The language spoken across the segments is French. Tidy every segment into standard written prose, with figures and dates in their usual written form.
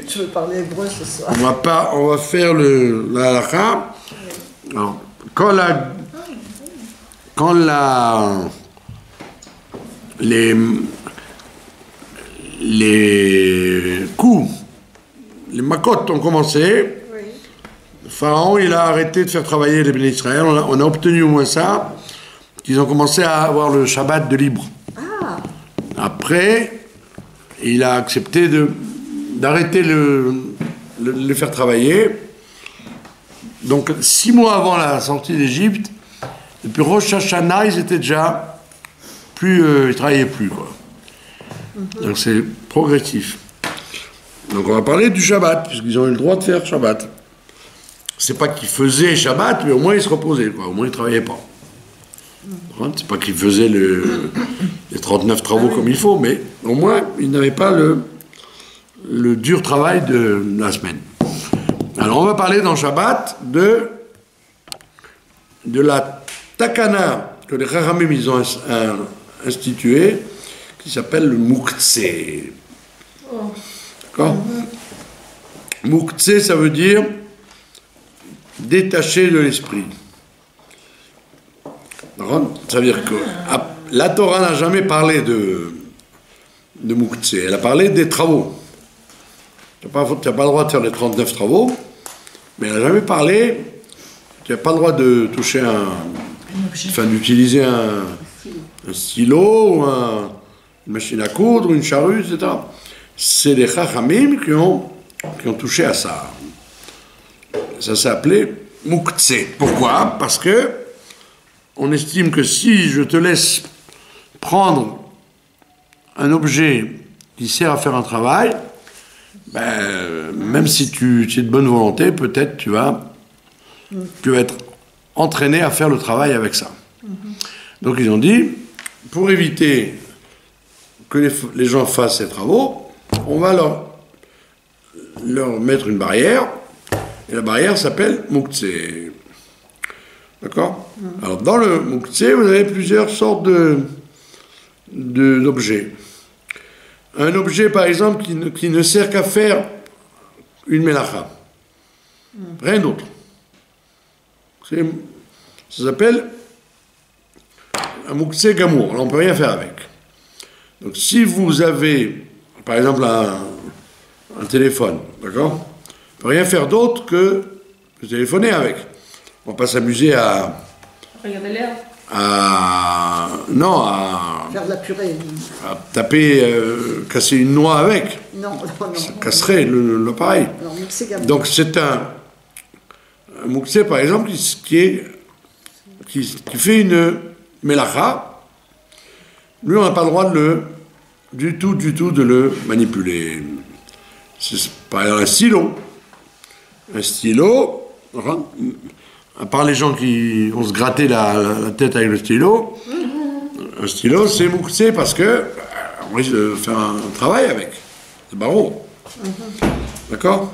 Tu veux parler hébreu ce soir? On va faire la halakha. Alors, quand les coups, les makotes ont commencé, Oui. le Pharaon, il a arrêté de faire travailler les bénis Israël. On a obtenu au moins ça, qu'ils ont commencé à avoir le Shabbat de libre. Ah, Après, il a accepté d'arrêter le faire travailler. Donc, 6 mois avant la sortie d'Égypte, depuis Rosh Hashanah, ils étaient déjà plus, ils travaillaient plus, quoi. Donc c'est progressif. Donc on va parler du Shabbat, puisqu'ils ont eu le droit de faire Shabbat. C'est pas qu'ils faisaient Shabbat, mais au moins ils se reposaient, quoi. Au moins ils travaillaient pas. C'est pas qu'ils faisaient les 39 travaux comme il faut, mais au moins ils n'avaient pas le dur travail de la semaine. Alors on va parler dans Shabbat de la takana que les Chachamim ils ont instituée, qui s'appelle le Moukhtse. D'accord? Moukhtse, ça veut dire détaché de l'esprit. D'accord? Ça veut dire que la Torah n'a jamais parlé de Moukhtse, elle a parlé des travaux. Tu n'as pas le droit de faire les 39 travaux, mais elle n'a jamais parlé, tu n'as pas le droit de toucher d'utiliser un stylo, ou une machine à coudre, une charrue, etc. C'est les Chachamim qui ont touché à ça. Ça s'est appelé Moukhtse. Pourquoi? Parce que on estime que si je te laisse prendre un objet qui sert à faire un travail, ben, même si tu es de bonne volonté, peut-être tu vas être entraîné à faire le travail avec ça. Donc ils ont dit, pour éviter que les gens fassent ces travaux, on va leur mettre une barrière, et la barrière s'appelle Moukhtse. D'accord? Alors dans le Moukhtse, vous avez plusieurs sortes d'objets. Un objet, par exemple, qui ne sert qu'à faire une mélacha. Rien d'autre. Ça s'appelle un Moukhtse Gamour. Alors on ne peut rien faire avec. Donc si vous avez, par exemple, un téléphone, d'accord? On ne peut rien faire d'autre que téléphoner avec. On ne va pas s'amuser à... Regarder l'air. Non, faire de la purée. à taper, casser une noix avec. Non. Ça casserait l'appareil. Donc c'est un Moukhtse, par exemple, qui fait une mélacha. Lui, on n'a pas le droit du tout de le manipuler. C'est par exemple un stylo. Un stylo, à part les gens qui vont se gratter la tête avec le stylo, un stylo, c'est Moukhtse parce que on risque de faire un travail avec. C'est barreau. D'accord?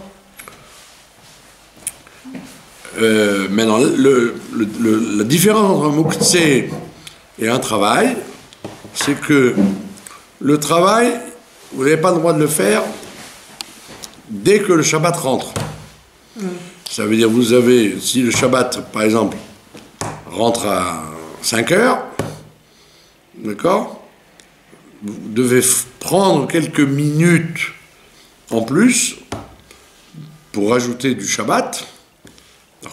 Maintenant, la différence entre un Moukhtse et un travail, c'est que le travail, vous n'avez pas le droit de le faire dès que le Shabbat rentre. Ça veut dire, si le Shabbat, par exemple, rentre à 5 heures, d'accord? Vous devez prendre quelques minutes en plus pour rajouter du Shabbat.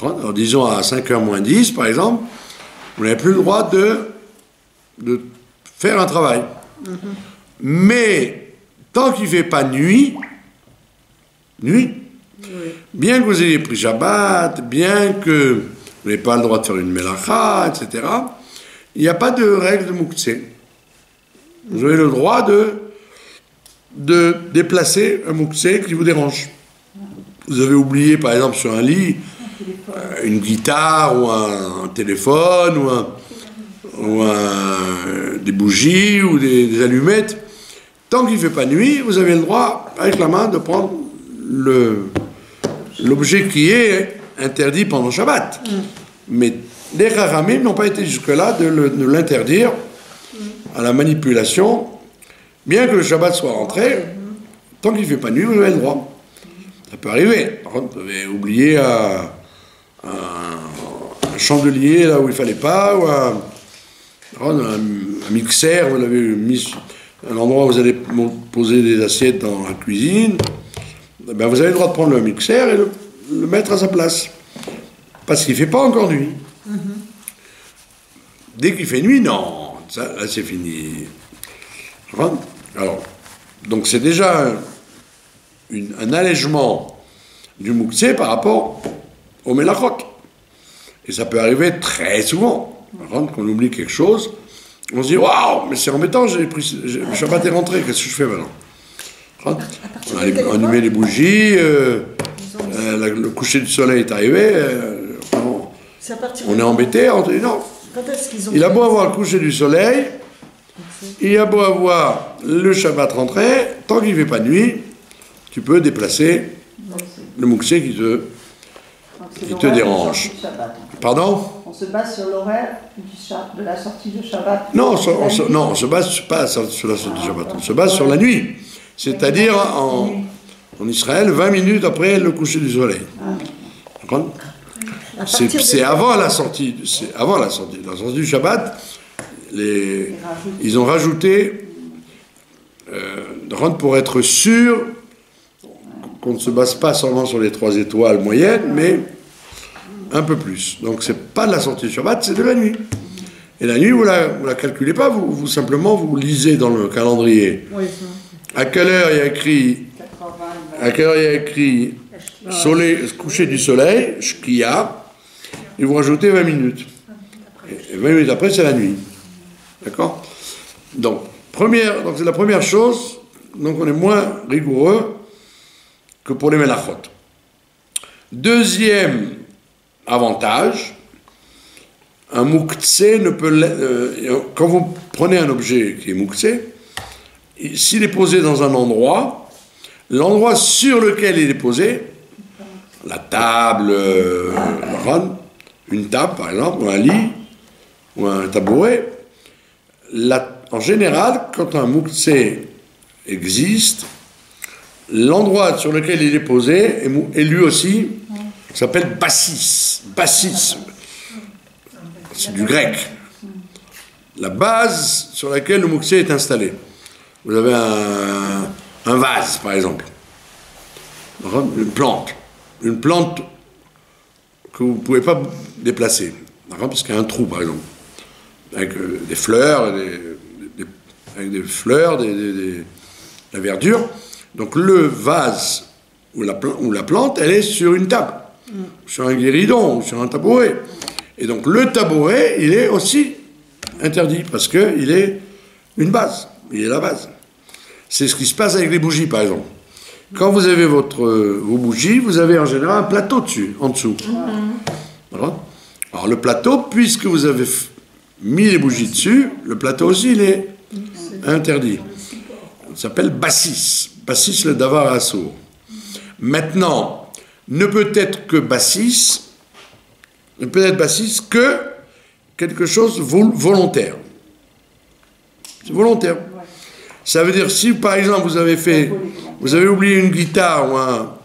Alors, disons à 5h moins 10, par exemple, vous n'avez plus le droit de faire un travail. Mais, tant qu'il ne fait pas nuit, bien que vous ayez pris Shabbat, bien que vous n'avez pas le droit de faire une mélacha, etc., il n'y a pas de règle de Moukhtse. Vous avez le droit de déplacer un Moukhtse qui vous dérange. Vous avez oublié, par exemple, sur un lit, une guitare ou un téléphone ou des bougies ou des allumettes. Tant qu'il ne fait pas nuit, vous avez le droit, avec la main, de prendre l'objet qui est interdit pendant Shabbat. Mais les Chachamim n'ont pas été jusque-là de l'interdire à la manipulation, bien que le Shabbat soit rentré, tant qu'il ne fait pas nuit, vous avez le droit. Ça peut arriver. Par contre, vous avez oublié un chandelier là où il fallait pas, ou un mixeur, vous l'avez mis à un endroit où vous allez poser des assiettes dans la cuisine, ben vous avez le droit de prendre le mixeur et le mettre à sa place. Parce qu'il ne fait pas encore nuit. Dès qu'il fait nuit, non, ça, là c'est fini. Alors, donc c'est déjà un allègement du mouktsé par rapport au melachot. Et ça peut arriver très souvent. Quand on oublie quelque chose, on se dit waouh, mais c'est embêtant, le Shabbat est rentré, qu'est-ce que je fais maintenant? On a allumé les bougies, le coucher du soleil est arrivé, on est embêté, on dit non. Il a beau avoir le coucher du soleil, il a beau avoir le Shabbat rentré, tant qu'il ne fait pas nuit, tu peux déplacer le mouktsé qui te dérange. Pardon? On se base sur l'horaire de la sortie de Shabbat. Non, on se base pas sur la sortie de Shabbat, on se base sur la nuit. C'est-à-dire en Israël, 20 minutes après le coucher du soleil. C'est avant la sortie. C'est avant la sortie. La sortie du Shabbat, ils ont rajouté pour être sûr qu'on ne se base pas seulement sur les 3 étoiles moyennes, mais un peu plus. Donc c'est pas de la sortie du Shabbat, c'est de la nuit. Et la nuit, vous la calculez pas, vous simplement vous lisez dans le calendrier. Oui, à quelle heure il y a écrit coucher du soleil, shkia, et vous rajoutez 20 minutes. Et 20 minutes après, c'est la nuit. D'accord? Donc c'est la première chose, donc on est moins rigoureux que pour les melachot. Deuxième avantage, un mouktsé ne peut... quand vous prenez un objet qui est mouktsé, s'il est posé dans un endroit, l'endroit sur lequel il est posé, la table, une table par exemple, ou un lit, ou un tabouret, en général, quand un mouktsé existe, l'endroit sur lequel il est posé est lui aussi, s'appelle bassis. Bassis, c'est du grec. La base sur laquelle le mouktsé est installé. Vous avez un vase, par exemple. Une plante que vous ne pouvez pas déplacer. Parce qu'il y a un trou, par exemple. Avec des fleurs, de la verdure. Donc le vase ou la plante, elle est sur une table. Sur un guéridon, ou sur un tabouret. Et donc le tabouret, il est aussi interdit, parce qu'il est une base. Il est la base. C'est ce qui se passe avec les bougies, par exemple. Quand vous avez vos bougies, vous avez en général un plateau dessus, en dessous. Voilà. Alors le plateau, puisque vous avez mis les bougies dessus, le plateau aussi, il est interdit. Il s'appelle bassis. Bassis le davar assour. Maintenant, ne peut être bassis que quelque chose volontaire. C'est volontaire. Ça veut dire, si par exemple vous avez oublié une guitare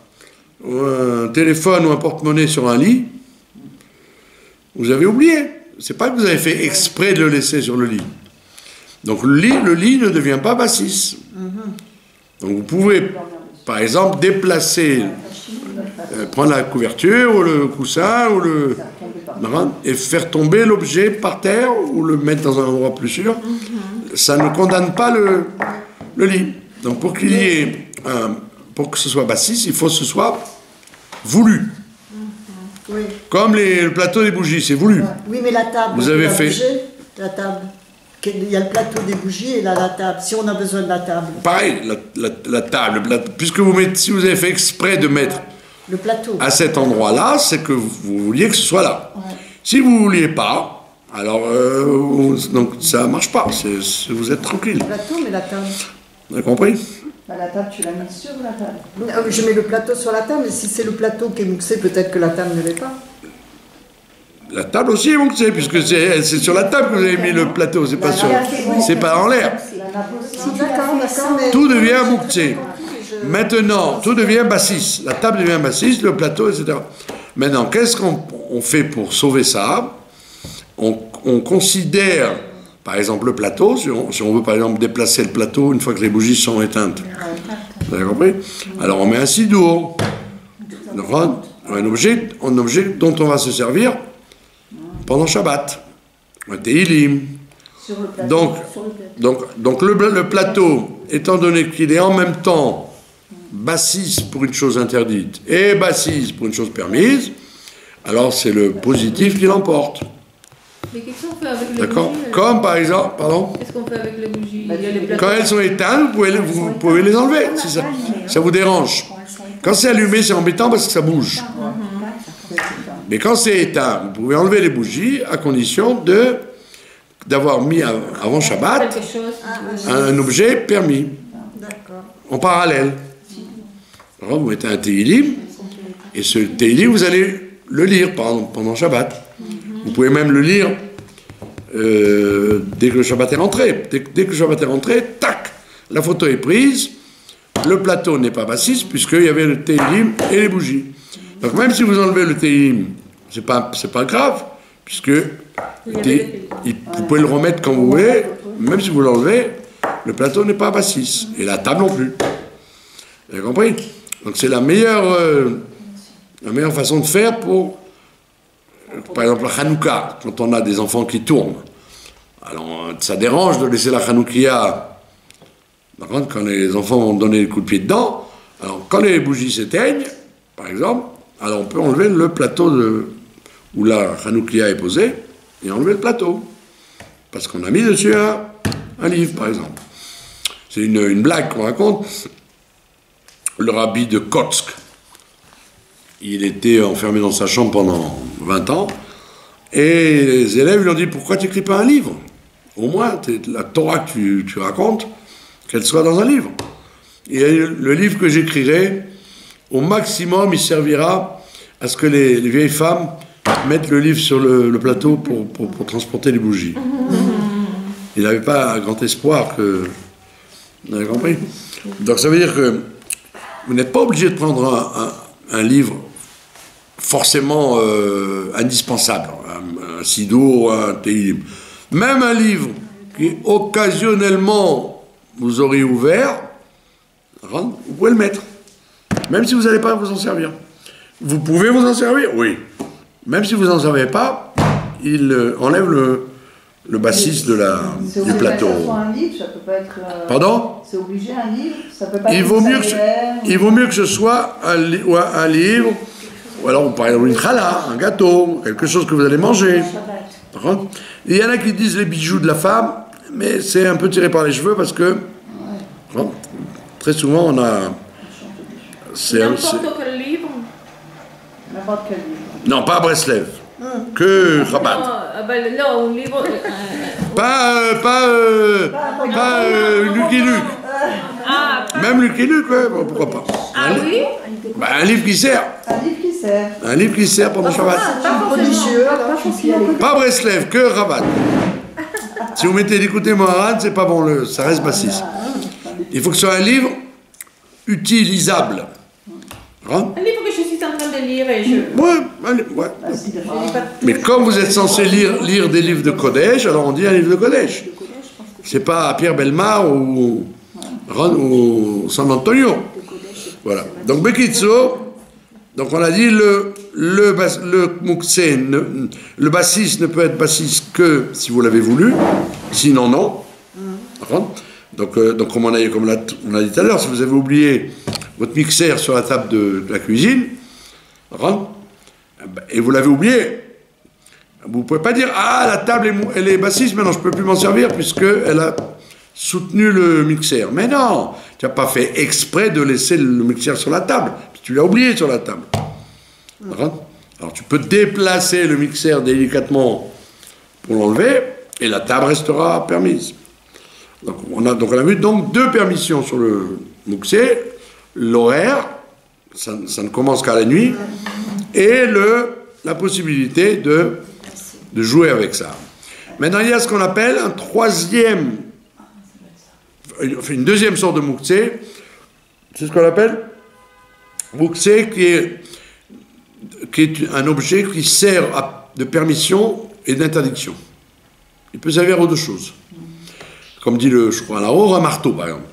ou un téléphone ou un porte-monnaie sur un lit, vous avez oublié. C'est pas que vous avez fait exprès de le laisser sur le lit. Donc le lit ne devient pas bassis. Donc vous pouvez, par exemple, déplacer, prendre la couverture ou le coussin et faire tomber l'objet par terre ou le mettre dans un endroit plus sûr. Ça ne condamne pas le lit. Donc pour qu'il y ait pour que ce soit bassis, il faut que ce soit voulu. Oui. Comme le plateau des bougies, c'est voulu. Oui, mais la table. Vous avez fait la table. Il y a le plateau des bougies et là la table. Si on a besoin de la table. Pareil, la table, puisque si vous avez fait exprès de mettre le plateau à cet endroit-là, c'est que vous vouliez que ce soit là. Ouais. Si vous ne vouliez pas, alors donc ça ne marche pas. Vous êtes tranquille. Le plateau, mais la table. Vous avez compris? La table, tu la mets sur la table. Je mets le plateau sur la table, mais si c'est le plateau qui est mouxé, peut-être que la table ne l'est pas. La table aussi est mouxée, puisque c'est sur la table que vous avez mis le plateau, c'est pas en l'air. D'accord, Tout devient mouxé. Maintenant, tout devient bassis. La table devient bassis, le plateau, etc. Maintenant, qu'est-ce qu'on fait pour sauver ça? On considère, par exemple, le plateau, si on veut par exemple déplacer le plateau une fois que les bougies sont éteintes. Vous avez compris? Alors on met un sidour, un objet dont on va se servir pendant Shabbat, un Teilim. Donc le plateau, étant donné qu'il est en même temps bassis pour une chose interdite et bassis pour une chose permise, alors c'est le positif qui l'emporte. Mais qu'est-ce qu'on fait avec les D'accord. bougies? Comme par exemple, pardon. Qu'est-ce qu'on fait avec les bougies? Il y a les plateaux. Quand elles sont éteintes, vous pouvez les enlever si ça vous dérange. Quand c'est allumé, c'est embêtant parce que ça bouge. Mais quand c'est éteint, vous pouvez enlever les bougies à condition d'avoir mis avant Shabbat un objet permis. En parallèle. Alors, vous mettez un Teilim, et ce Teilim, vous allez le lire pendant Shabbat. Vous pouvez même le lire dès que le Shabbat est rentré. Dès que le Shabbat est rentré, tac, la photo est prise, le plateau n'est pas bassis, puisqu'il y avait le Teilim et les bougies. Donc même si vous enlevez le Teilim, c'est pas grave, puisque vous pouvez le remettre quand vous voulez, même si vous l'enlevez, le plateau n'est pas bassis, et la table non plus. Vous avez compris? Donc c'est la meilleure façon de faire pour, par exemple, la Hanouka, quand on a des enfants qui tournent. Alors, ça dérange de laisser la Hanoukia, quand les enfants vont donner le coup de pied dedans. Alors, quand les bougies s'éteignent, par exemple, alors on peut enlever le plateau où la Hanoukia est posée, et enlever le plateau. Parce qu'on a mis dessus un livre, par exemple. C'est une blague qu'on raconte. Le rabbi de Kotsk, il était enfermé dans sa chambre pendant 20 ans, et les élèves lui ont dit: pourquoi tu n'écris pas un livre? Au moins, la Torah que tu racontes, qu'elle soit dans un livre. Et le livre que j'écrirai, au maximum, il servira à ce que les vieilles femmes mettent le livre sur le plateau pour transporter les bougies. Il n'avait pas un grand espoir que... Vous avez compris? Donc ça veut dire que vous n'êtes pas obligé de prendre un livre forcément indispensable, un sidour, un Teilim. Même un livre qui occasionnellement vous aurez ouvert, vous pouvez le mettre. Même si vous n'allez pas vous en servir. Vous pouvez vous en servir, oui. Même si vous n'en servez pas, il enlève le bassis du plateau. Ça soit un livre, ça peut pas être... Pardon? C'est obligé un livre, ça peut pas il être... vaut mieux que ce soit un livre, ou alors par exemple une challah, un gâteau, quelque chose que vous allez manger. Il y en a qui disent les bijoux de la femme, mais c'est un peu tiré par les cheveux parce que très souvent on a... N'importe quel livre? N'importe quel livre. Non, pas à Breslev. Que Chabad. Non, un livre... Pas Lucky Luke. Même Lucky Luke, ouais, pourquoi pas. oui? Un livre qui sert. Un livre qui sert. Un livre qui sert pendant Shabbat. Pas Breslev, que Chabad. Si vous mettez l'écouter Moharan, c'est pas bon, ça reste bassis. Il faut que ce soit un livre utilisable. Un livre que je suis en train de lire et je... Ouais. Mais comme vous êtes censé lire des livres de Kodesh, alors on dit un livre de Kodesh. C'est pas Pierre Bellemare ou San Antonio. Voilà. Donc Bekitso, donc on a dit le mukse, le bassis ne peut être bassis que si vous l'avez voulu, sinon non. Donc comme on a dit tout à l'heure, si vous avez oublié votre mixeur sur la table de la cuisine, et vous l'avez oublié, vous ne pouvez pas dire: ah, la table elle est bassiste, maintenant je ne peux plus m'en servir puisqu'elle a soutenu le mixeur. Mais non, tu n'as pas fait exprès de laisser le mixeur sur la table, tu l'as oublié sur la table. Alors tu peux déplacer le mixeur délicatement pour l'enlever et la table restera permise. Donc on a vu deux permissions sur le mixeur: l'horaire, ça ne commence qu'à la nuit, et la possibilité de jouer avec ça. Maintenant, il y a ce qu'on appelle une deuxième sorte de mouktsé, C'est ce qu'on appelle moukse, qui est un objet qui sert de permission et d'interdiction. Il peut servir à deux choses. Comme dit je crois, un marteau, par exemple.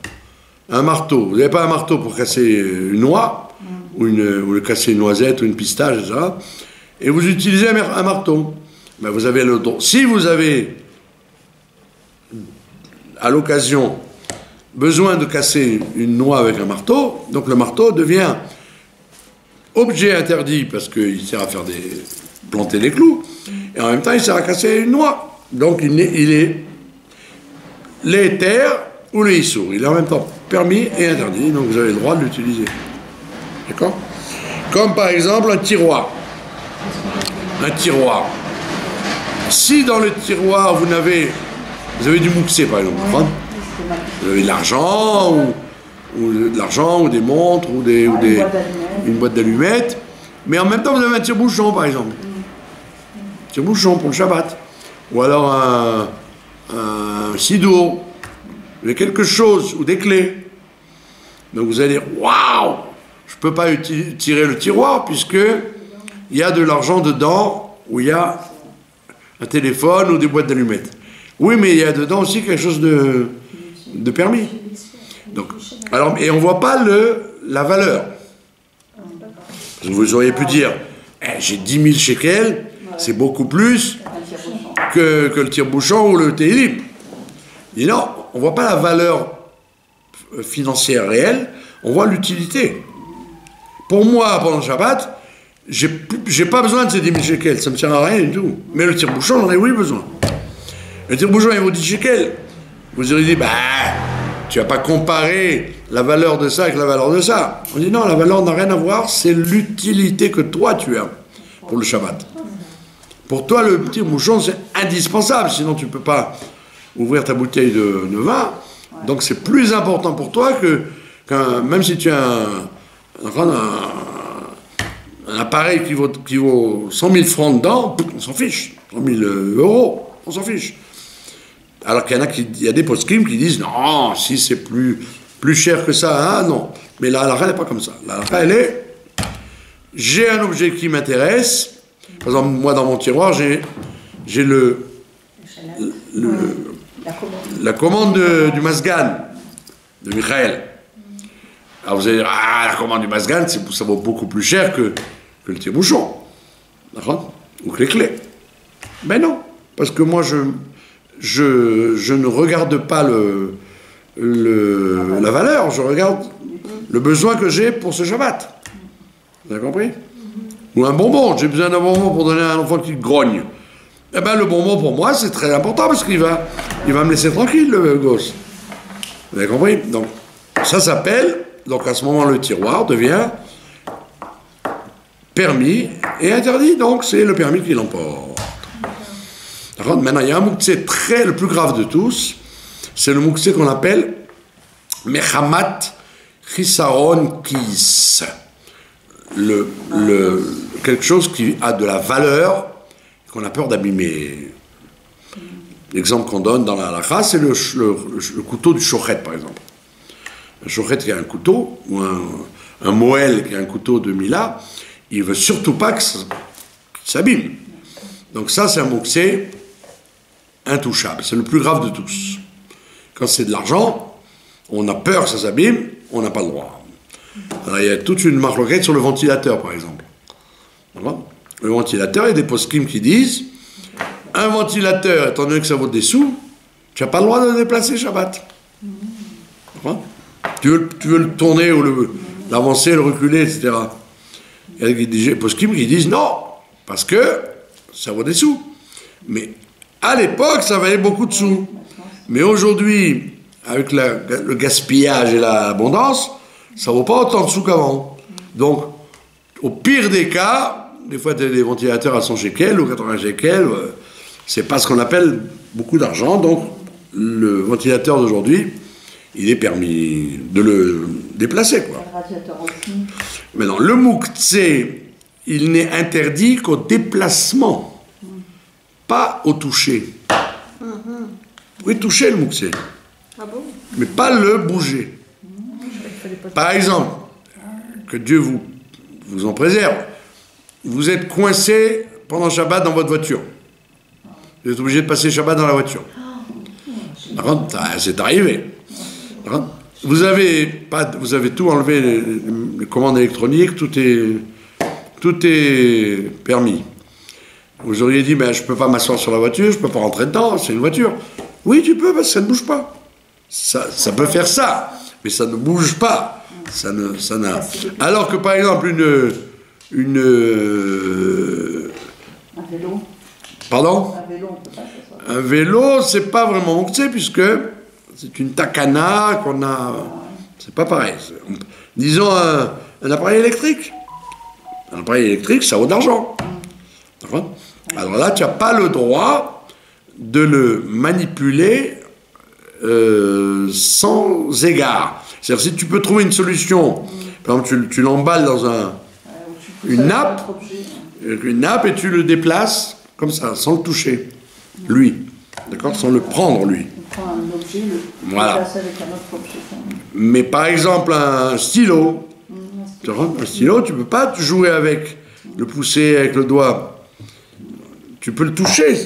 Un marteau. Vous n'avez pas un marteau pour casser une noix, ou casser une noisette, ou une pistache, etc. Et vous utilisez un marteau. Ben, vous avez le droit. Si vous avez, à l'occasion, besoin de casser une noix avec un marteau, donc le marteau devient objet interdit parce qu'il sert à faire planter des clous, et en même temps il sert à casser une noix. Donc il est l'éther ou le issour. Il est en même temps permis et interdit, donc vous avez le droit de l'utiliser. D'accord? Comme par exemple un tiroir. Un tiroir. Si dans le tiroir vous avez du mouxé par exemple, vous avez de l'argent ou des montres ou une boîte d'allumettes, mais en même temps vous avez un tire-bouchon par exemple. Tire-bouchon pour le Shabbat. Ou alors un sidour, vous avez quelque chose, ou des clés. Donc vous allez dire, waouh, je ne peux pas tirer le tiroir puisque il y a de l'argent dedans, ou il y a un téléphone ou des boîtes d'allumettes. Oui, mais il y a dedans aussi quelque chose de permis. Donc, alors, et on ne voit pas la valeur. Vous auriez pu dire, j'ai 10 000 shekels, c'est beaucoup plus que le tire-bouchon ou le télim. Et non, on ne voit pas la valeur financière réelle, on voit l'utilité. Pour moi, pendant le Shabbat, j'ai pas besoin de ces 10 000 shekels, ça ne me sert à rien du tout. Mais le tire-bouchon, j'en ai oui besoin. Le tire-bouchon, il vaut 10 shekels. Vous auriez dit, tu vas pas comparer la valeur de ça avec la valeur de ça. On dit non, la valeur n'a rien à voir, c'est l'utilité que toi tu as pour le Shabbat. Pour toi, le tire-bouchon, c'est indispensable, sinon tu ne peux pas ouvrir ta bouteille de vin. Donc c'est plus important pour toi même si tu as un appareil qui vaut 100 000 francs dedans, on s'en fiche. 100 000 euros, on s'en fiche. Alors qu'il y a des poskim qui disent non, si c'est plus cher que ça, non. Mais la halakha n'est pas comme ça. La halakha, elle est, j'ai un objet qui m'intéresse. Par exemple, moi dans mon tiroir, j'ai la commande du Masgan, de Michael. Alors vous allez dire, la commande du Masgan, ça vaut beaucoup plus cher que le tire-bouchon. D'accord? Ou que les clés. Mais non, parce que moi je ne regarde pas la valeur, je regarde le besoin que j'ai pour ce Shabbat. Vous avez compris? Ou un bonbon, j'ai besoin d'un bonbon pour donner à un enfant qui grogne. Eh bien le bonbon pour moi c'est très important parce qu'il va me laisser tranquille le gosse. Vous avez compris? Donc ça s'appelle, donc à ce moment le tiroir devient permis et interdit, donc c'est le permis qui l'emporte. Maintenant, il y a un mouktsé le plus grave de tous, c'est le mouktsé qu'on appelle Mechamat Chisaron Kis. Quelque chose qui a de la valeur, qu'on a peur d'abîmer. L'exemple qu'on donne dans la halakha, c'est le couteau du shochet, par exemple. Un shochet qui a un couteau, ou un moël qui a un couteau de Mila, il ne veut surtout pas que ça s'abîme. Donc ça, c'est un mouktsé intouchable, c'est le plus grave de tous. Quand c'est de l'argent, on a peur que ça s'abîme, on n'a pas le droit. Alors, il y a toute une marloquette sur le ventilateur, par exemple. Le ventilateur, il y a des poskim qui disent un ventilateur, étant donné que ça vaut des sous, tu n'as pas le droit de le déplacer Shabbat. Tu veux le tourner ou l'avancer, le reculer, etc. Il y a des poskim qui disent non, parce que ça vaut des sous. Mais à l'époque, ça valait beaucoup de sous. Mais aujourd'hui, avec le gaspillage et l'abondance, ça ne vaut pas autant de sous qu'avant. Donc, au pire des cas, des fois, tu as des ventilateurs à 100 shekels ou 80 shekels, c'est pas ce qu'on appelle beaucoup d'argent. Donc, le ventilateur d'aujourd'hui, il est permis de le déplacer, quoi. Maintenant, le mouktsé, il n'est interdit qu'au déplacement, pas au toucher. Vous pouvez toucher le mouktsé, mais pas le bouger. Par exemple, que Dieu vous en préserve, vous êtes coincé pendant Shabbat dans votre voiture. Vous êtes obligé de passer Shabbat dans la voiture. C'est arrivé. Vous avez tout enlevé, les commandes électroniques, tout est permis. Vous auriez dit, mais je ne peux pas m'asseoir sur la voiture, je ne peux pas rentrer dedans, c'est une voiture. Oui, tu peux, parce que ça ne bouge pas. Ça peut faire ça, mais ça ne bouge pas. Alors que par exemple, Un vélo. Pardon ? Un vélo, on peut pas s'asseoir. Un vélo, c'est pas vraiment mouktsé, puisque c'est une takana qu'on a. C'est pas pareil. Disons un appareil électrique. Un appareil électrique, ça vaut de l'argent. D'accord ? Alors là, tu n'as pas le droit de le manipuler sans égard. C'est-à-dire, si tu peux trouver une solution, par exemple, tu l'emballes dans une nappe, et tu le déplaces comme ça, sans le toucher, lui. D'accord ? Sans le prendre, lui. On prend un objet, le place avec un autre objet. Mais par exemple, un stylo, un stylo, tu ne peux pas jouer avec, le pousser avec le doigt. Tu peux le toucher.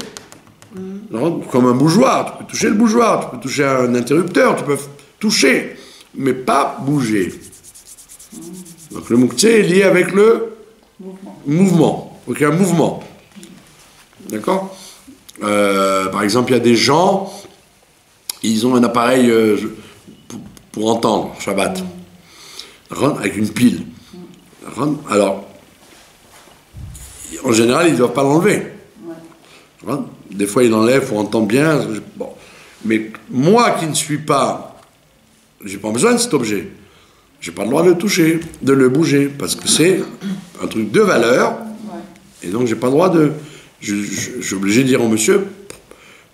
Comme un bougeoir, tu peux toucher le bougeoir, tu peux toucher un interrupteur, tu peux toucher, mais pas bouger. Donc le mouktsé est lié avec le mouvement. Donc il y a un mouvement. D'accord ? Par exemple, il y a des gens, ils ont un appareil pour entendre, Shabbat, avec une pile. Alors, en général, ils ne doivent pas l'enlever. Des fois, ils l'enlèvent pour entendre bien. Bon. Mais moi qui ne suis pas, j'ai pas besoin de cet objet. J'ai pas le droit de le toucher, de le bouger, parce que c'est un truc de valeur. Et donc, j'ai pas le droit de. Je suis obligé de dire au monsieur,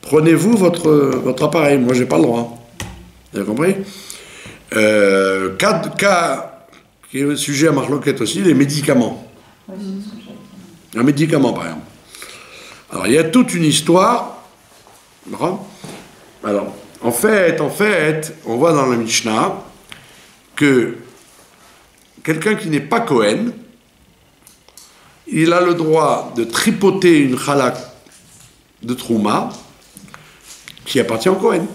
prenez-vous votre appareil. Moi, j'ai pas le droit. Vous avez compris ? Cas qui est le sujet à Marloquette aussi, les médicaments. Un médicament, par exemple. Alors, il y a toute une histoire. Alors, en fait, on voit dans la Mishnah que quelqu'un qui n'est pas Kohen, il a le droit de tripoter une chalak de Trouma qui appartient au Kohen.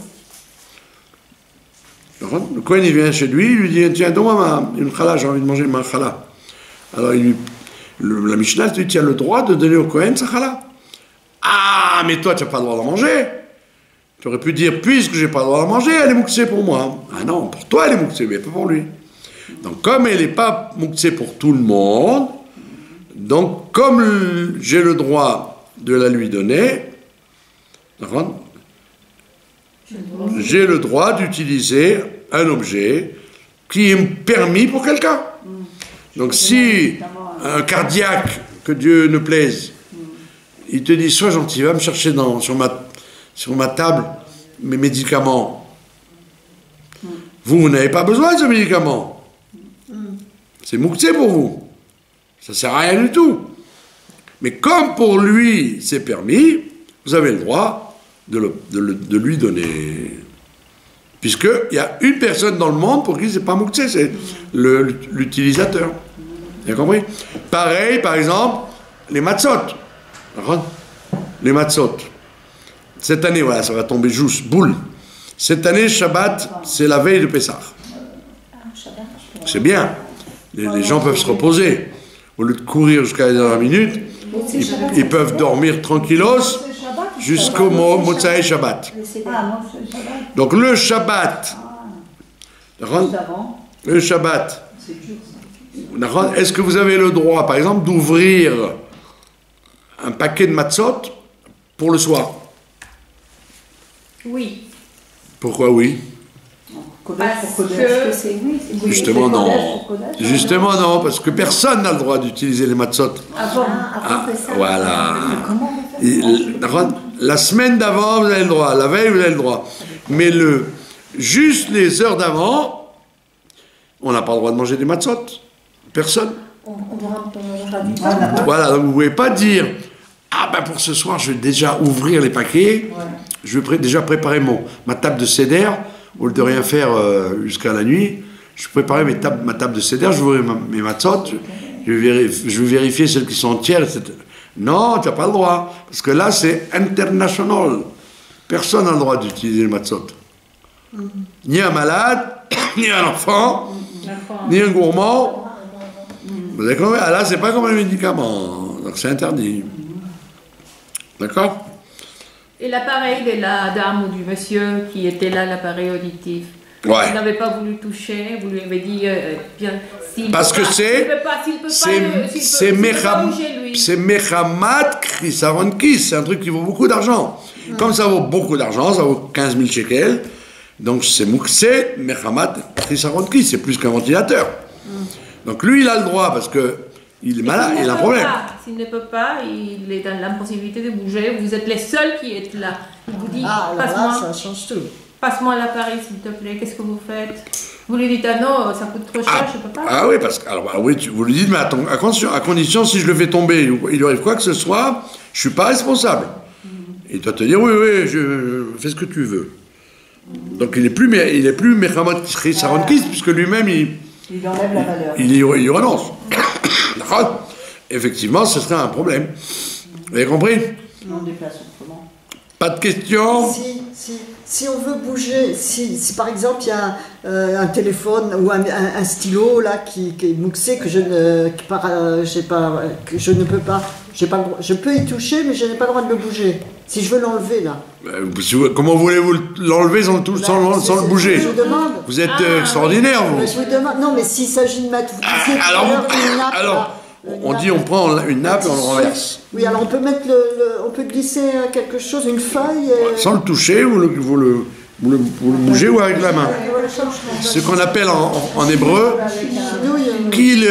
Le Kohen, il vient chez lui, il lui dit, tiens, donne-moi une chalak, j'ai envie de manger ma chalak. Alors, la Mishnah lui dit, tu as le droit de donner au Kohen sa chalak. Ah, mais toi, tu n'as pas le droit d'en manger. Tu aurais pu dire, puisque je n'ai pas le droit d'en manger, elle est mouktsé pour moi. Ah non, pour toi, elle est mouktsé, mais pas pour lui. Donc, comme elle n'est pas mouktsé pour tout le monde, donc, comme j'ai le droit de la lui donner, j'ai le droit d'utiliser un objet qui est permis pour quelqu'un. Donc, si un cardiaque, que Dieu ne plaise, il te dit, sois gentil, va me chercher sur ma table mes médicaments. Vous n'avez pas besoin de ce médicament. C'est mouktsé pour vous. Ça ne sert à rien du tout. Mais comme pour lui, c'est permis, vous avez le droit de lui donner. Puisqu'il y a une personne dans le monde pour qui c'est pas mouktsé, c'est l'utilisateur. Vous avez compris ? Pareil, par exemple, les matzot. Les matzot. Cette année, voilà, ça va tomber juste, boule. Cette année, Shabbat, c'est la veille de Pessah. C'est bien. Les gens peuvent se reposer. Au lieu de courir jusqu'à la dernière minute, ils peuvent dormir tranquillos jusqu'au Motsai Shabbat. Donc le Shabbat, est-ce que vous avez le droit, par exemple, d'ouvrir un paquet de matzot pour le soir? Oui. Pourquoi oui? Justement non. Justement non, parce que personne n'a le droit d'utiliser les matzot. Voilà. La semaine d'avant, vous avez le droit. La veille, vous avez le droit. Mais juste les heures d'avant, on n'a pas le droit de manger des matzot. Personne. Voilà, donc vous ne pouvez pas dire, ah ben pour ce soir, je vais déjà ouvrir les paquets, je vais déjà préparer ma table de seder, au lieu de rien faire jusqu'à la nuit, je préparais ma table de céder, je voulais mes matzot, je vais vérifier celles qui sont entières, etc. Non, tu n'as pas le droit. Parce que là, c'est international. Personne n'a le droit d'utiliser le matzot. Ni un malade, ni un enfant, ni un gourmand. Vous avez compris? Ah, là, c'est pas comme un médicament. Donc, c'est interdit. D'accord? Et l'appareil de la dame ou du monsieur qui était là, l'appareil auditif, Ouais. il n'avait pas voulu toucher, vous lui avez dit bien. Parce que c'est Mechamat Krisaronkis, c'est un truc qui vaut beaucoup d'argent. Comme ça vaut beaucoup d'argent, ça vaut 15 000 shekels, donc c'est Moukse Mechamat Krisaronkis, c'est plus qu'un ventilateur. Donc lui, il a le droit parce que il est malade, il a un problème. S'il ne peut pas, il est dans l'impossibilité de bouger, vous êtes les seuls qui êtes là. Il vous dit, Ah, alors là, passe-moi. ça change tout. Passe-moi l'appareil, s'il te plaît, qu'est-ce que vous faites? Vous lui dites, ah non, ça coûte trop cher, je ne peux pas. Ah oui, parce que, alors, bah oui, vous lui dites, mais attends, à condition, si je le fais tomber, il lui arrive quoi que ce soit, je ne suis pas responsable. Il doit te dire, oui, oui, je fais ce que tu veux. Donc il est plus Mechamat Krisaronkis, puisque lui-même, Il enlève la valeur. il y renonce. D'accord? Effectivement, ce serait un problème. Vous avez compris? On déplace autrement. Pas de questions? Si on veut bouger, si par exemple il y a un téléphone ou un stylo là qui est mouxé que je ne peux pas, je peux y toucher mais je n'ai pas le droit de le bouger. Si je veux l'enlever là. Comment voulez-vous l'enlever sans le bouger? Je vous demande. Vous êtes extraordinaire, vous. Je vous demande. Non mais s'il s'agit de mettre. On dit on prend une nappe et on le renverse. Oui, alors on peut mettre on peut glisser quelque chose, une feuille. Sans le toucher, vous le bougez ou avec la main. Ce qu'on appelle en hébreu qu'il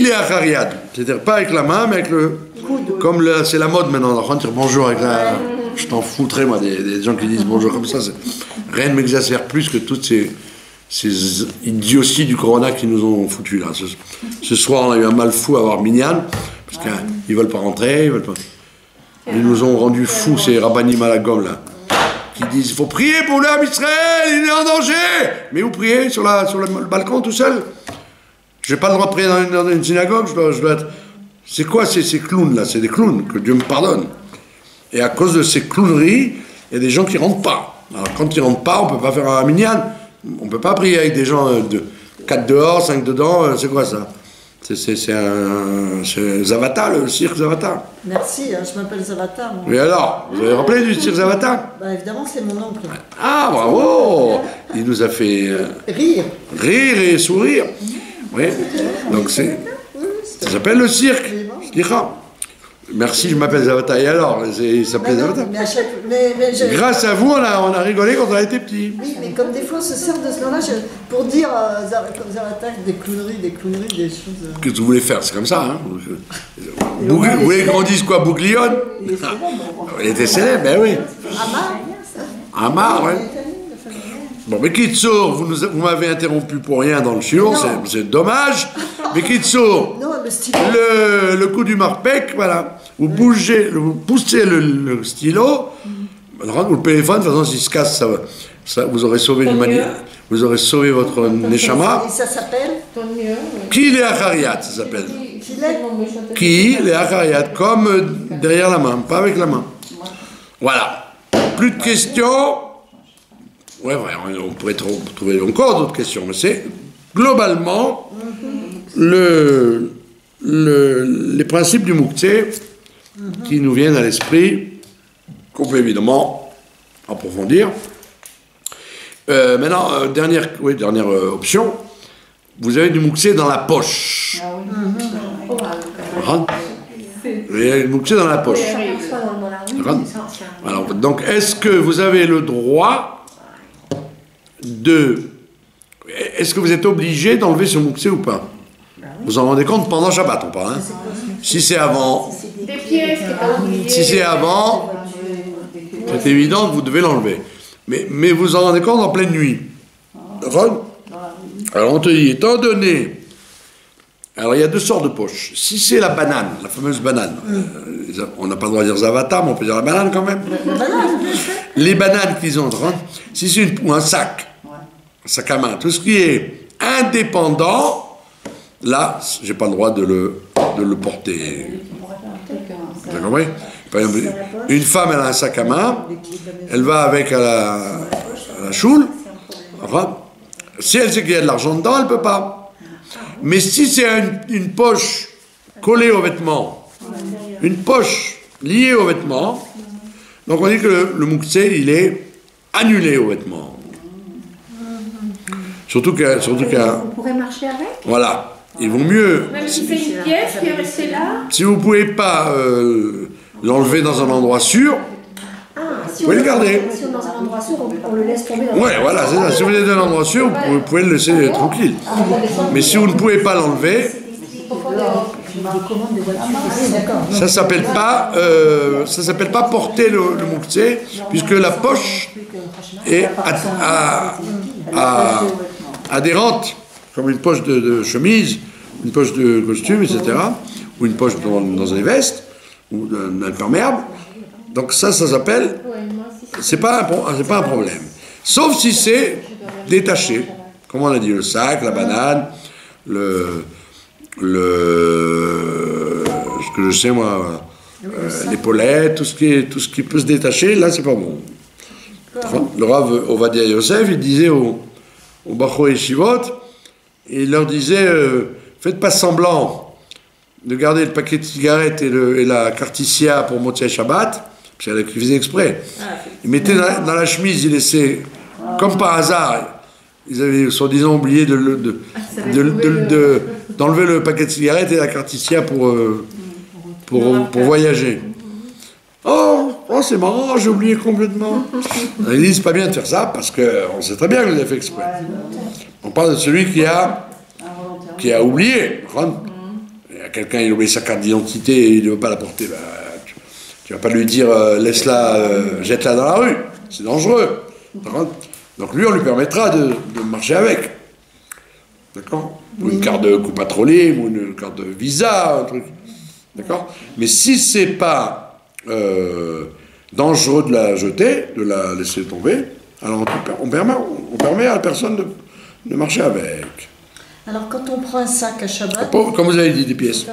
est achariad. C'est-à-dire pas avec la main, mais avec le coude. Comme c'est la mode maintenant, on va dire bonjour avec la. Je t'en foutrais, moi, des gens qui disent bonjour comme ça. Rien ne m'exaspère plus que toutes ces idioties du corona qui nous ont foutus là. Ce soir, on a eu un mal fou à voir Minyan, parce qu'ils ne veulent pas rentrer, ils nous ont rendus fous, ces rabbinim à la gomme là, qui disent il faut prier pour l'homme Israël, il est en danger. Mais vous priez sur le balcon tout seul? Je n'ai pas le droit de prier dans une synagogue, je dois être. C'est quoi ces clowns là? C'est des clowns, que Dieu me pardonne. Et à cause de ces clowneries, il y a des gens qui ne rentrent pas. Alors quand ils ne rentrent pas, on ne peut pas faire un Minyan. On ne peut pas prier avec des gens de 4 dehors, 5 dedans, c'est quoi ça? C'est Zavata, le cirque Zavata. Merci, je m'appelle Zavata. Moi. Mais alors, vous avez rappelé du cirque Zavata? Bah, évidemment, c'est mon oncle. Ah, bravo! Il nous a fait Rire et sourire. Oui, donc ça s'appelle le cirque. Merci, je m'appelle Zavata. Et alors, il s'appelait Zavata. Grâce à vous, on a rigolé quand on était petits. Oui, mais comme des fois, on se sert de ce nom-là pour dire, comme Zavata, des clowneries, des choses. Qu'est-ce que vous voulez faire? C'est comme ça, hein? Vous voulez qu'on dise quoi? Bouglione? Il était célèbre, ben oui. Amar, ouais. Bon, mais Kitsour, vous m'avez interrompu pour rien dans le chiot, c'est dommage. Mais Kitsour, le coup du marpec, voilà. Vous poussez le stylo, ou le téléphone, de toute façon, s'il se casse, ça vous aurez sauvé vous aurez sauvé votre neshama. Et ça s'appelle Qui les achariat, ça s'appelle. Qui les achariat, comme derrière la main, pas avec la main. Voilà. Plus de questions. Ouais, on pourrait trouver encore d'autres questions, mais c'est globalement les principes du Mouktsé qui nous viennent à l'esprit, qu'on peut évidemment approfondir. Maintenant, dernière option, vous avez du Mouktsé dans la poche. Il y a du Mouktsé dans la poche. Alors, donc, est-ce que vous avez le droit est-ce que vous êtes obligé d'enlever ce Mouktsé ou pas? Vous en rendez compte pendant Shabbat, on parle. Hein? Si c'est avant, c'est évident que vous devez l'enlever. Mais vous en rendez compte en pleine nuit. D'accord? Alors on te dit, étant donné. Alors il y a deux sortes de poches. Si c'est la banane, la fameuse banane, on n'a pas le droit de dire Zavata, mais on peut dire la banane quand même. Les bananes qu'ils ont, si c'est un sac à main, tout ce qui est indépendant, là, j'ai pas le droit de le porter. Vous avez compris? Par exemple, une femme, elle a un sac à main, elle va avec à la choule, enfin, si elle sait qu'il y a de l'argent dedans, elle ne peut pas. Mais si c'est une poche collée au vêtement, une poche liée au vêtement, donc on dit que le moukse, il est annulé au vêtement. Surtout qu'un... On pourrait marcher avec? Voilà. Il vaut mieux... Même si c'est une pièce qui est restée là. Si vous ne pouvez pas l'enlever dans un endroit sûr, vous pouvez le garder. Si on est dans un endroit sûr, on le laisse tomber dans Ouais, voilà, c'est ça. Si vous êtes dans un endroit sûr, vous pouvez le laisser tranquille. Mais si vous ne pouvez pas l'enlever, ça s'appelle pas porter le moukse, puisque la poche est adhérente, comme une poche de chemise, une poche de costume, etc., ou une poche dans les vestes, ou d'un imperméable. Donc ça s'appelle, c'est pas un problème. Sauf si c'est détaché, comme on a dit, le sac, la banane, ce que je sais moi, l'épaulette, tout ce qui peut se détacher, là c'est pas bon. Le Rav Ovadia Yosef, il disait aux Bachor Yeshivot, il leur disait, faites pas semblant de garder le paquet de cigarettes et la carticia pour Motzei Shabbat, parce qu'il faisait exprès. Ils mettaient dans la chemise, ils laissaient, comme par hasard, ils avaient soi-disant oublié d'enlever le paquet de cigarettes et la carticia pour voyager. Oh, c'est marrant, j'ai oublié complètement. Ils disent, c'est pas bien de faire ça, parce qu'on sait très bien que vous avez fait exprès. On parle de celui qui a oublié. Quelqu'un, il a oublié sa carte d'identité et il ne veut pas la porter. Bah, tu ne vas pas lui dire, laisse-la, jette-la dans la rue. C'est dangereux. Donc lui, on lui permettra de marcher avec. D'accord? Ou une carte de coupe patrouille, ou une carte de visa, un truc. D'accord? Mais si c'est pas dangereux de la jeter, de la laisser tomber, alors on permet à la personne de marcher avec. Alors quand on prend un sac à Shabbat... Comme vous avez dit, des pièces.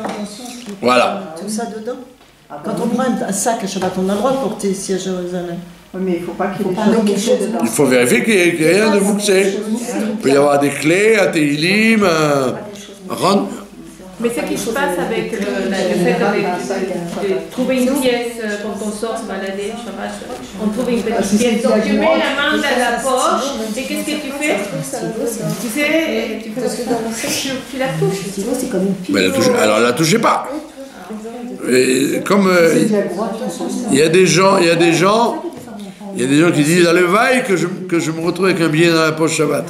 Voilà. Tout ça dedans. Quand on prend un sac à Shabbat, on a le droit de porter ici à Jérusalem. Oui, mais il ne faut pas qu'il y ait des choses dedans. Il faut vérifier qu'il n'y ait rien de mouxé. Il peut y avoir des clés, un télim, Mais ce qui se passe avec le fait de trouver une pièce quand on sort se balader, on trouve une petite pièce. Donc tu mets la main dans la poche et qu'est-ce que tu fais? Tu sais, tu la touches. C'est comme une pile. Alors la touchez pas. Et comme il y a des gens qui disent, allez, vaille que je me retrouve avec un billet dans la poche Shabbat.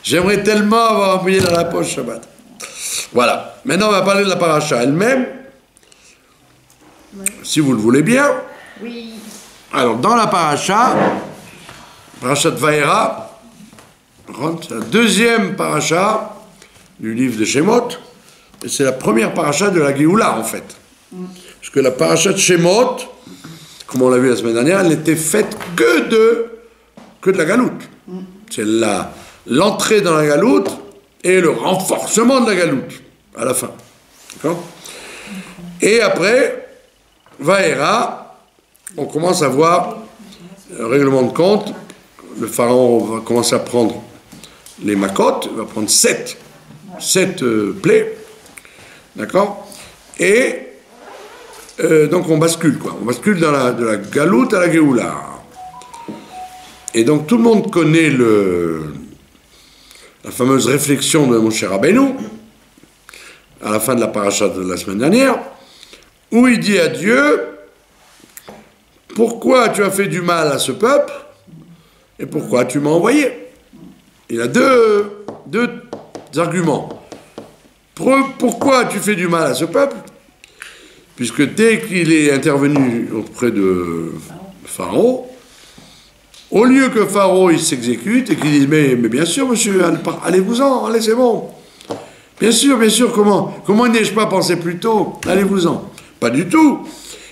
J'aimerais tellement avoir un billet dans la poche Shabbat. Voilà. Maintenant, on va parler de la paracha elle-même, si vous le voulez bien. Oui. Alors, dans la paracha de Vaïra, c'est la deuxième paracha du livre de Shemot, et c'est la première paracha de la Géoula, en fait. Parce que la paracha de Shemot, comme on l'a vu la semaine dernière, elle n'était faite que de la galoute. C'est l'entrée dans la galoute et le renforcement de la galoute à la fin. D'accord? Et après, Vaïra, on commence à voir le règlement de compte. Le pharaon va commencer à prendre les makotes, il va prendre 7 plaies. D'accord? Et donc on bascule, quoi. On bascule de la galoute à la Géoula. Et donc tout le monde connaît la fameuse réflexion de Moshe Rabbeinu, à la fin de la paracha de la semaine dernière, où il dit à Dieu, pourquoi tu as fait du mal à ce peuple et pourquoi tu m'as envoyé? Il a deux arguments. Pourquoi tu fais du mal à ce peuple? Puisque dès qu'il est intervenu auprès de Pharaon, au lieu que Pharaon il s'exécute et qu'il dise mais bien sûr monsieur, allez-vous-en, allez c'est bon. Bien sûr, comment n'ai-je pas pensé plus tôt? Allez-vous-en. Pas du tout.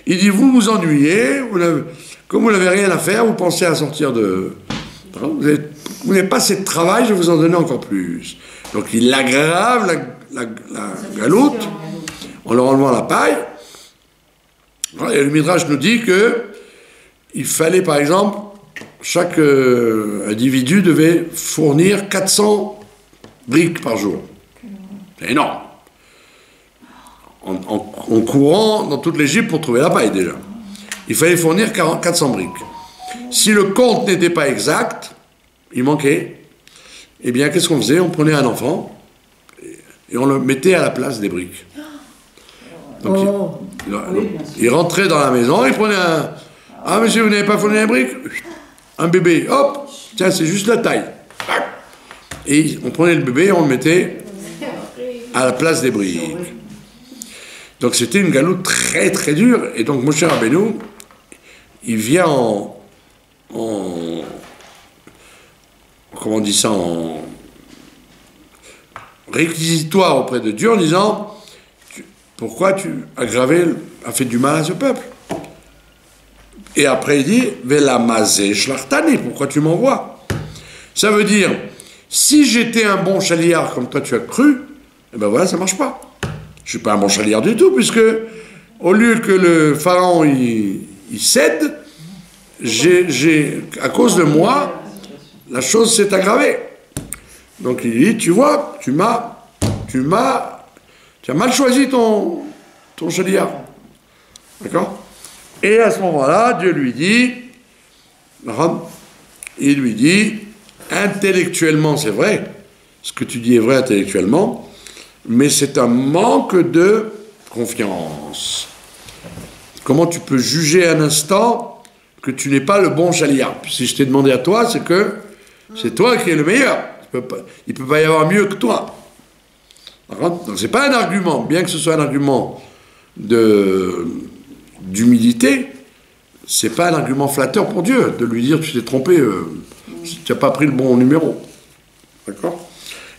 Il dit vous vous ennuyez, comme vous n'avez rien à faire, vous pensez à sortir de... Vous êtes vous n'avez pas assez de travail, je vais vous en donner encore plus. Donc il aggrave la galoute en leur enlevant la paille. Et le Midrash nous dit que il fallait, par exemple, chaque individu devait fournir 400 briques par jour. C'est énorme. En courant dans toute l'Égypte pour trouver la paille déjà. Il fallait fournir 400 briques. Si le compte n'était pas exact, il manquait, eh bien qu'est-ce qu'on faisait? On prenait un enfant et on le mettait à la place des briques. Donc il rentrait dans la maison, il prenait un... Ah monsieur, vous n'avez pas fourni un brique? Un bébé, hop, tiens, c'est juste la taille. Et on prenait le bébé et on le mettait à la place des briques. Donc c'était une galoute très très dure. Et donc Moshe Rabbeinu, il vient comment on dit ça, en réquisitoire auprès de Dieu en disant pourquoi tu as fait du mal à ce peuple? Et après il dit Velamazé Shlachtani, pourquoi tu m'envoies? Ça veut dire si j'étais un bon chaliard comme toi tu as cru, eh ben voilà, ça marche pas. Je suis pas un bon chaliard du tout, puisque au lieu que le pharaon il cède, à cause de moi, la chose s'est aggravée. Donc il dit, tu vois, tu as mal choisi ton chaliard. D'accord? Et à ce moment-là, Dieu lui dit, intellectuellement c'est vrai, ce que tu dis est vrai intellectuellement, mais c'est un manque de confiance. Comment tu peux juger un instant que tu n'es pas le bon chaliard? Si je t'ai demandé à toi, c'est que c'est toi qui es le meilleur. Il ne peut pas y avoir mieux que toi. Donc ce n'est pas un argument, bien que ce soit un argument d'humilité, ce n'est pas un argument flatteur pour Dieu, de lui dire tu t'es trompé, tu n'as pas pris le bon numéro. D'accord?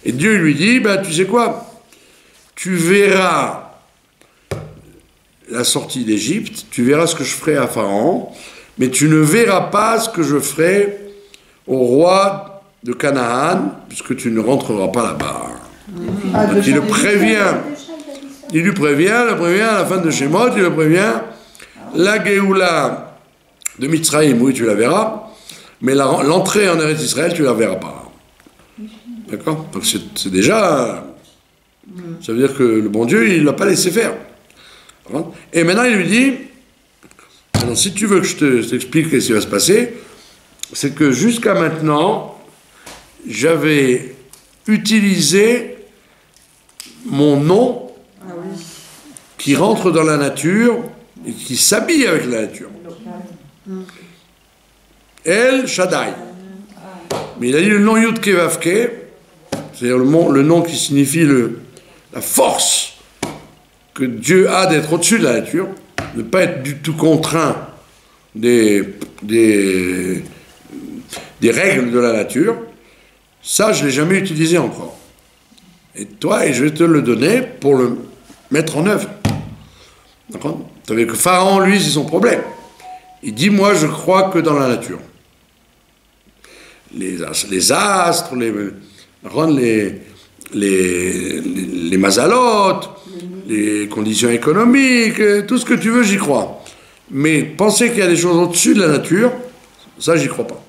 Et Dieu lui dit, ben, tu sais quoi? Tu verras la sortie d'Égypte, tu verras ce que je ferai à Pharaon, mais tu ne verras pas ce que je ferai au roi de Canaan, puisque tu ne rentreras pas là-bas. Donc il le prévient. Il lui prévient à la fin de Shemot, il le prévient, la Géoula de Mitzrayim, oui, tu la verras, mais l'entrée en Eretz Israël, tu la verras pas. D'accord? Donc c'est déjà... Ça veut dire que le bon Dieu, il ne l'a pas laissé faire. Et maintenant, il lui dit, si tu veux que je t'explique ce qui va se passer, c'est que jusqu'à maintenant, j'avais utilisé mon nom qui rentre dans la nature et qui s'habille avec la nature. El Shaddai. Mais il a dit le nom Yud Kevavke, c'est-à-dire le nom qui signifie la force que Dieu a d'être au-dessus de la nature, ne pas être du tout contraint des règles de la nature. Ça, je ne l'ai jamais utilisé encore. Et toi, je vais te le donner pour le mettre en œuvre. D'accord? Vous savez que Pharaon, lui, c'est son problème. Il dit, moi, je crois que dans la nature. Les astres, les mazalotes, les conditions économiques, tout ce que tu veux, j'y crois. Mais penser qu'il y a des choses au-dessus de la nature, ça, j'y crois pas.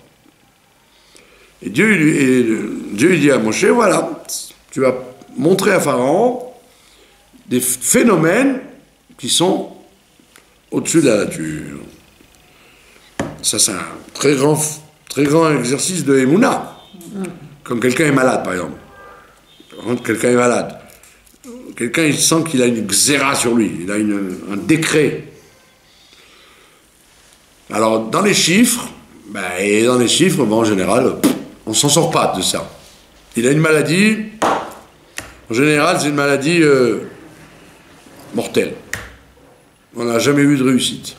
Et Dieu lui dit à Moshe, voilà, tu vas montrer à Pharaon des phénomènes qui sont au-dessus de la nature. Ça, c'est un très grand exercice de Emouna. Comme quelqu'un est malade, par exemple. Quand quelqu'un est malade, quelqu'un il sent qu'il a une xéra sur lui, il a un décret. Alors, dans les chiffres, en général, on ne s'en sort pas de ça. Il a une maladie, en général, c'est une maladie mortelle. On n'a jamais eu de réussite.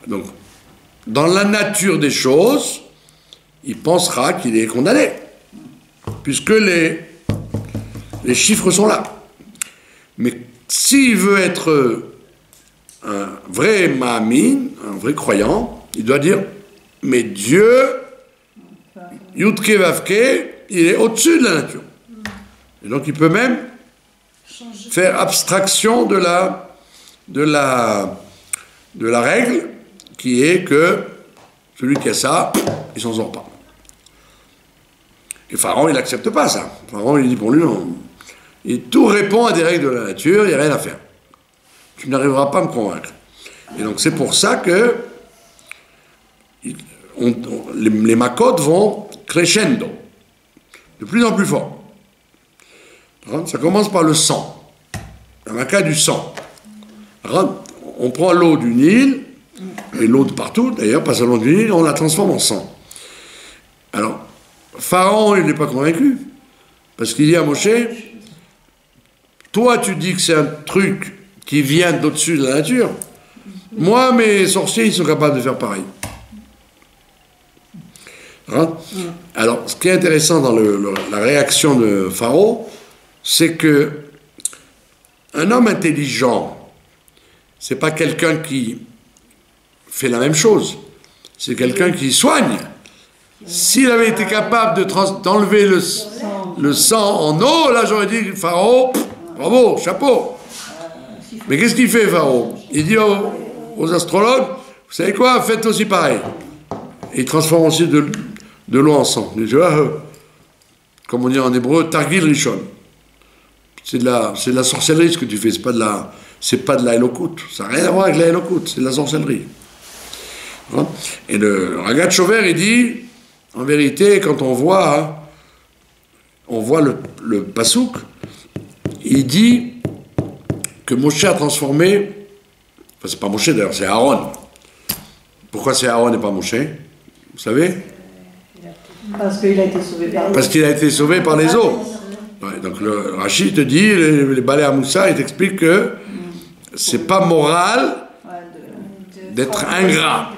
Donc, dans la nature des choses, il pensera qu'il est condamné, puisque les chiffres sont là. Mais s'il veut être un vrai Mahamin, un vrai croyant, il doit dire, mais Dieu Yudke Vavke, il est au-dessus de la nature. Et donc il peut même faire abstraction de la règle qui est que celui qui a ça, il s'en sort pas. Et Pharaon, il n'accepte pas ça. Pharaon, il dit pour lui, non. Et tout répond à des règles de la nature, il n'y a rien à faire. Tu n'arriveras pas à me convaincre. Et donc c'est pour ça que les makotes vont crescendo, de plus en plus fort. Ça commence par le sang, la maka du sang. On prend l'eau du Nil, et l'eau de partout, d'ailleurs, pas seulement du Nil, on la transforme en sang. Alors, Pharaon, il n'est pas convaincu, parce qu'il dit à Moshe, toi tu dis que c'est un truc qui vient d'au-dessus de la nature, moi mes sorciers, ils sont capables de faire pareil. Alors, ce qui est intéressant dans la réaction de Pharaon, c'est que un homme intelligent, c'est pas quelqu'un qui fait la même chose, c'est quelqu'un qui soigne. S'il avait été capable d'enlever le sang en eau, là j'aurais dit Pharaon, bravo, chapeau. Mais qu'est-ce qu'il fait Pharaon? Il dit aux astrologues, vous savez quoi, faites aussi pareil. Et il transforme aussi de l'eau en sang. Tu vois, comme on dit en hébreu, Targil Rishon. C'est de la sorcellerie ce que tu fais, c'est pas de la Elokut. Ça n'a rien à voir avec la Elokut, c'est de la sorcellerie. Et le Ragat Shover, il dit, en vérité, quand on voit le Pasouk, il dit que Moshe a transformé, enfin c'est pas Moshe d'ailleurs, c'est Aaron. Pourquoi c'est Aaron et pas Moshe? Vous savez? Parce qu'il a été sauvé par les eaux. Parce qu'il a été sauvé par les eaux. Ouais, donc le Rachid te dit, les balais à Moussa, il t'explique que c'est pas moral d'être ingrat.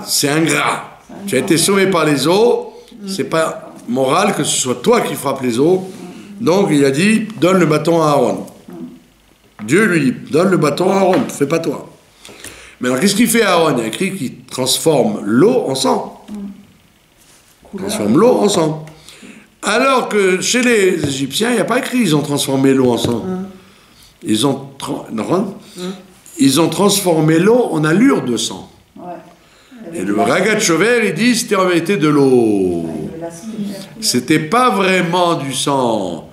C'est ingrat. Tu as été sauvé par les eaux, c'est pas moral que ce soit toi qui frappes les eaux. Donc il a dit, donne le bâton à Aaron. Dieu lui dit, donne le bâton à Aaron, fais pas toi. Mais alors qu'est-ce qu'il fait Aaron? Il y a écrit qu'il transforme l'eau en sang. Transforme l'eau en sang. Alors que chez les Égyptiens, il n'y a pas écrit ils ont transformé l'eau en sang. Ils ont transformé l'eau en allure de sang. Et le Ragat Shover, il dit c'était en vérité de l'eau. C'était pas vraiment du sang.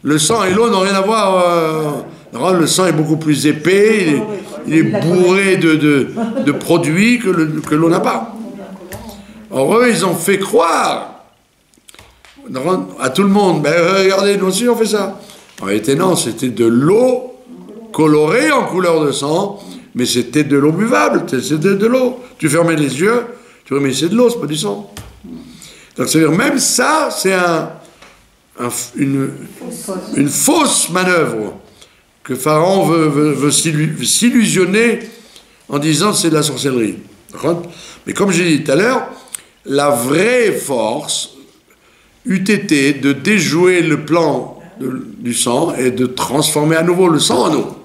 Le sang et l'eau n'ont rien à voir. Le sang est beaucoup plus épais, il est bourré de produits que l'eau n'a pas. Or, eux, ils ont fait croire à tout le monde, ben, regardez, nous aussi on fait ça. En réalité, non, c'était de l'eau colorée en couleur de sang, mais c'était de l'eau buvable, c'était de l'eau. Tu fermais les yeux, tu remets, c'est de l'eau, c'est pas du sang. Donc, c'est-à-dire, même ça, c'est une fausse manœuvre que Pharaon veut s'illusionner en disant c'est de la sorcellerie. Mais comme j'ai dit tout à l'heure, la vraie force eût été de déjouer le plan du sang et de transformer à nouveau le sang en eau.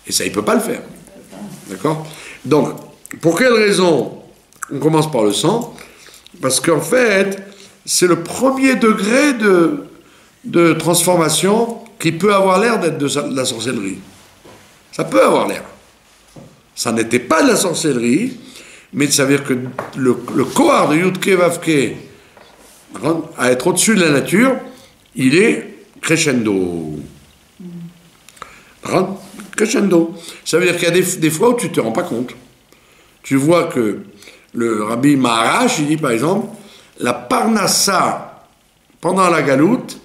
Et ça, il ne peut pas le faire. D'accord? Donc, pour quelle raison on commence par le sang? Parce qu'en fait, c'est le premier degré de transformation qui peut avoir l'air d'être de la sorcellerie. Ça peut avoir l'air. Ça n'était pas de la sorcellerie, mais ça veut dire que le kohar de Yudke Vavke, à être au-dessus de la nature, il est crescendo. Crescendo. Ça veut dire qu'il y a des fois où tu ne te rends pas compte. Tu vois que le Rabbi Maharash, il dit par exemple, la parnassa pendant la galoute,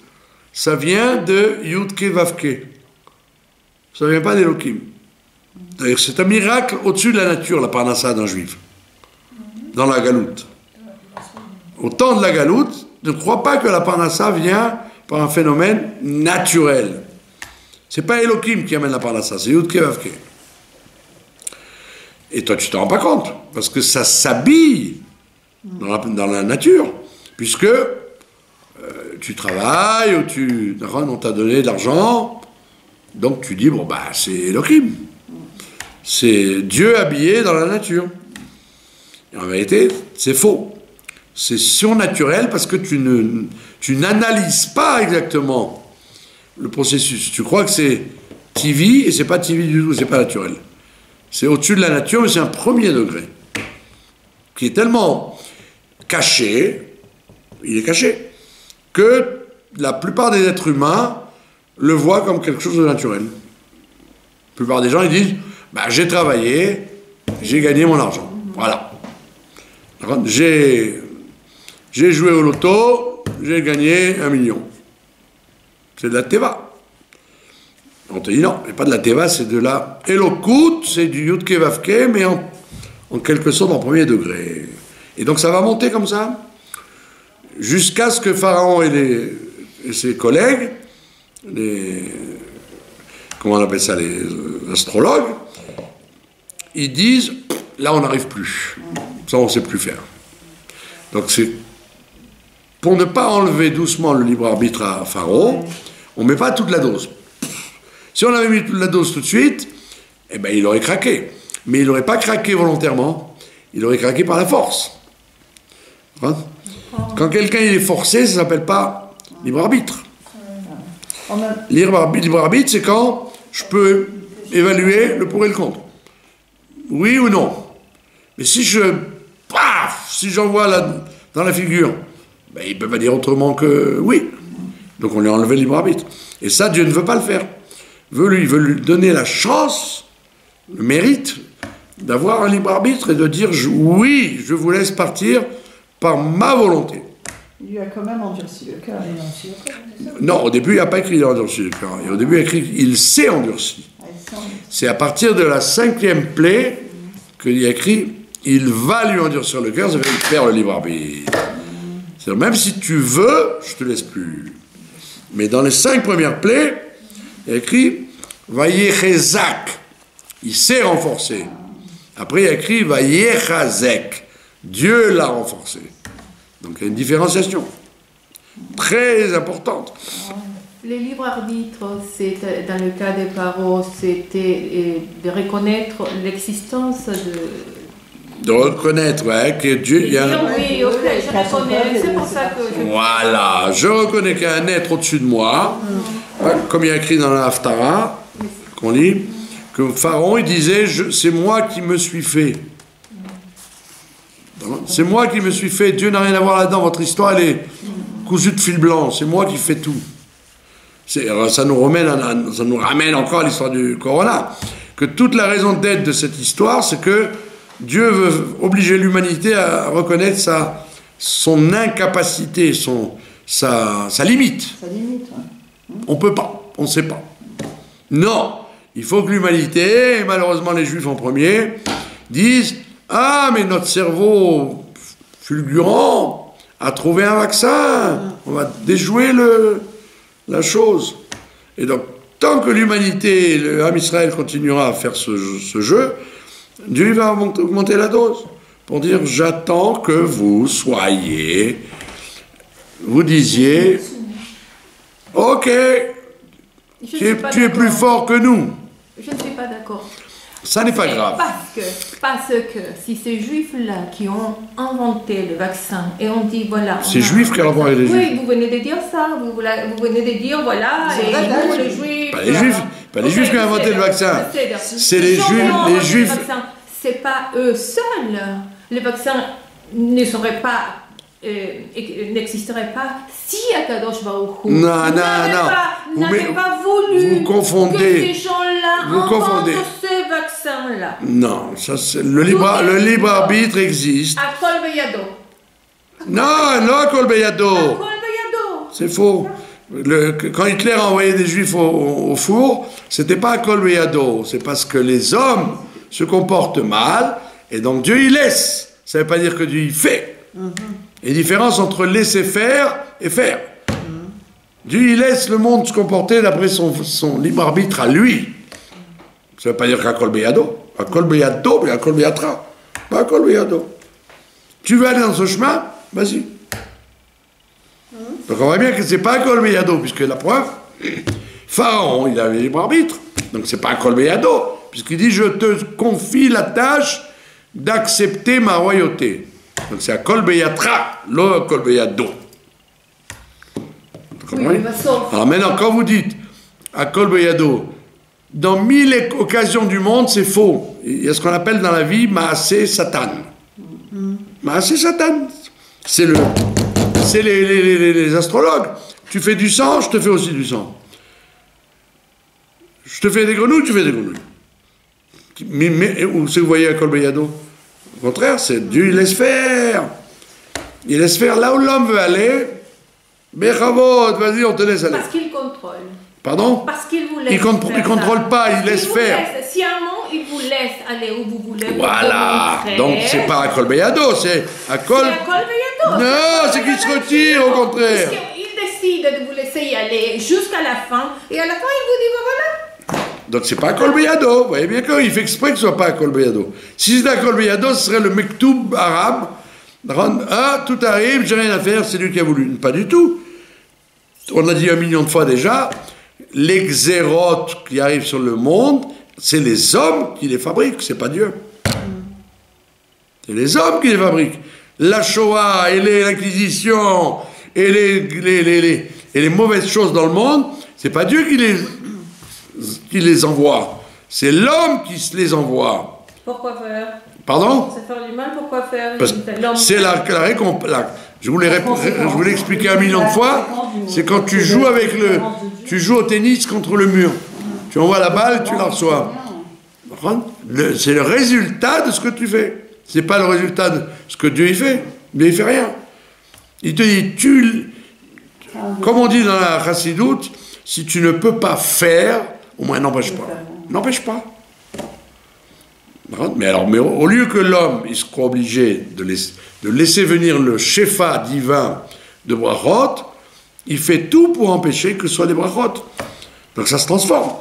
ça vient de Yudke Vavke. Ça ne vient pas d'Elohim. D'ailleurs, c'est un miracle au-dessus de la nature, la parnassa d'un juif. Dans la galoute. Au temps de la galoute, ne crois pas que la parnassa vient par un phénomène naturel. C'est pas Elohim qui amène la parnassa, c'est Yudke Vavke. Et toi, tu ne te rends pas compte, parce que ça s'habille dans la nature, puisque tu travailles, ou on t'a donné de l'argent, donc tu dis, bon, bah, c'est Elohim. C'est Dieu habillé dans la nature. Et en vérité, c'est faux. c'est surnaturel parce que tu n'analyses pas exactement le processus. Tu crois que c'est TV et c'est pas TV du tout, c'est pas naturel. C'est au-dessus de la nature, mais c'est un premier degré qui est tellement caché, il est caché, que la plupart des êtres humains le voient comme quelque chose de naturel. La plupart des gens, ils disent, bah, j'ai travaillé, j'ai gagné mon argent. Voilà. J'ai joué au loto, j'ai gagné 1 million. C'est de la teva. On te dit non, c'est pas de la teva, c'est de la Elokut, c'est du Yudke Vavke, mais en quelque sorte en premier degré. Et donc ça va monter comme ça, jusqu'à ce que Pharaon et ses collègues, comment on appelle ça, les astrologues, ils disent, là on n'arrive plus, ça on ne sait plus faire. Donc c'est pour ne pas enlever doucement le libre arbitre à Pharaon, on ne met pas toute la dose. Si on avait mis toute la dose tout de suite, eh ben il aurait craqué. Mais il n'aurait pas craqué volontairement, il aurait craqué par la force. Hein? Quand quelqu'un il est forcé, ça ne s'appelle pas libre arbitre. Libre arbitre, c'est quand je peux évaluer le pour et le contre. Oui ou non. Mais si si j'envoie dans la figure, ben, il ne peut pas dire autrement que oui. Donc on lui a enlevé le libre arbitre. Et ça, Dieu ne veut pas le faire. Il veut lui donner la chance, le mérite, d'avoir un libre arbitre et de dire oui, je vous laisse partir par ma volonté. Il lui a quand même endurci le cœur. Non, au début, il n'a pas écrit il a endurci le cœur. Au début, il a écrit il s'est endurci. C'est à partir de la 5e plaie qu'il a écrit il va lui endurcir le cœur, ça veut dire qu'il perd le libre arbitre. C'est-à-dire, même si tu veux, je te laisse plus. Mais dans les 5 premières plaies, il a écrit Vayechezak, il s'est renforcé. Après, il a écrit Vayechazek, Dieu l'a renforcé. Donc il y a une différenciation très importante. Le libre arbitre, dans le cas de Paro, c'était de reconnaître l'existence de reconnaître, ouais, que Dieu... Oui, ok, je reconnais, c'est pour ça que... Voilà, je reconnais qu'il y a un être au-dessus de moi, comme il y a écrit dans la Haftara, qu'on lit, que Pharaon, il disait, c'est moi qui me suis fait. C'est moi qui me suis fait, Dieu n'a rien à voir là-dedans, votre histoire, elle est cousue de fil blanc, c'est moi qui fais tout. Ça nous ramène encore à l'histoire du Corona, que toute la raison d'être de cette histoire, c'est que Dieu veut obliger l'humanité à reconnaître son incapacité, sa limite. Sa limite, ouais. On ne peut pas, on ne sait pas. Non, il faut que l'humanité, et malheureusement les Juifs en premier, disent « Ah, mais notre cerveau fulgurant a trouvé un vaccin, on va déjouer la chose. » Et donc, tant que l'humanité, le Ham Israël continuera à faire ce jeu, Dieu va augmenter la dose pour dire j'attends que vous disiez ok, tu es plus fort que nous. Je ne suis pas d'accord. Ça n'est pas grave. Parce que si ces juifs-là qui ont inventé le vaccin et on dit voilà. Ces juifs qui ont inventé les juifs. Oui, vous venez de dire ça, vous venez de dire voilà, et nous les juifs. Pas les juifs qui ont inventé le vaccin. C'est les juifs. C'est pas eux seuls. Le vaccin n'existerait pas si Akadosh Baruch Hu n'avait pas voulu vous confondez, que ces gens-là inventent ce vaccin-là. Non, ça c'est le libre arbitre existe. Akol beyado. Non, Akol beyado. Akol beyado. C'est faux. Quand Hitler a envoyé des juifs au four, c'était pas Akol beyado, c'est parce que les hommes se comportent mal, et donc Dieu il laisse. Ça ne veut pas dire que Dieu il fait. Il y a une différence entre laisser faire et faire. Dieu il laisse le monde se comporter d'après son libre arbitre à lui. Ça ne veut pas dire qu'Akol beyado. Akol beyado, mais Akol beyatra. Pas Akol beyado. Tu veux aller dans ce chemin? Vas-y. Donc on voit bien que ce n'est pas Akol beyado, puisque la preuve, Pharaon, il avait le libre arbitre. Donc c'est pas Akol beyado, puisqu'il dit je te confie la tâche d'accepter ma royauté. Donc c'est Akol Beyatra, lo Akol Beyado. Oui, il va sauf. Alors maintenant, quand vous dites Akol Beyado, dans 1000 occasions du monde, c'est faux. Il y a ce qu'on appelle dans la vie Maaseh Satan. Maaseh Satan. C'est les astrologues. Tu fais du sang, je te fais aussi du sang. Je te fais des grenouilles, tu fais des grenouilles. Mais où c'est que vous voyez Akol Beyado? Au contraire, c'est Dieu, il laisse faire. Il laisse faire là où l'homme veut aller. Bechavot, vas-y, on te laisse aller. Parce qu'il contrôle. Pardon? Parce qu'il vous laisse. Il contrôle pas, il laisse faire. Sciemment, il vous laisse aller où vous voulez. Voilà. Donc c'est pas Akol Beyado, c'est Akol. C'est Akol Beyado. Non, c'est qu'il se retire au contraire. Il décide de vous laisser y aller jusqu'à la fin, et à la fin il vous dit voilà. Donc c'est pas Akol Beyado. Vous voyez bien qu'il fait exprès que ce soit pas Akol Beyado. Si c'était Akol Beyado, ce serait le Mektoub arabe. Ah, tout arrive, j'ai rien à faire, c'est lui qui a voulu. Pas du tout. On a dit 1 million de fois déjà, les xérotes qui arrivent sur le monde, c'est les hommes qui les fabriquent, c'est pas Dieu. C'est les hommes qui les fabriquent. La Shoah et l'Inquisition et les mauvaises choses dans le monde, c'est pas Dieu qui les envoie. C'est l'homme qui se les envoie. Pourquoi faire? Pardon? C'est faire du mal, pourquoi faire? Parce que c'est la récompense. Je vous l'ai expliqué 1 million de fois. C'est quand tu joues tu joues au tennis contre le mur. Tu envoies la balle, tu la reçois. C'est le résultat de ce que tu fais. C'est pas le résultat de ce que Dieu y fait. Mais il fait rien. Il te dit, comme on dit dans la Chassidoute, si tu ne peux pas faire, au moins n'empêche pas. N'empêche pas. Mais au lieu que l'homme, il se croit obligé de laisser venir le shefa divin de brachot, il fait tout pour empêcher que ce soit des brachot. Donc ça se transforme.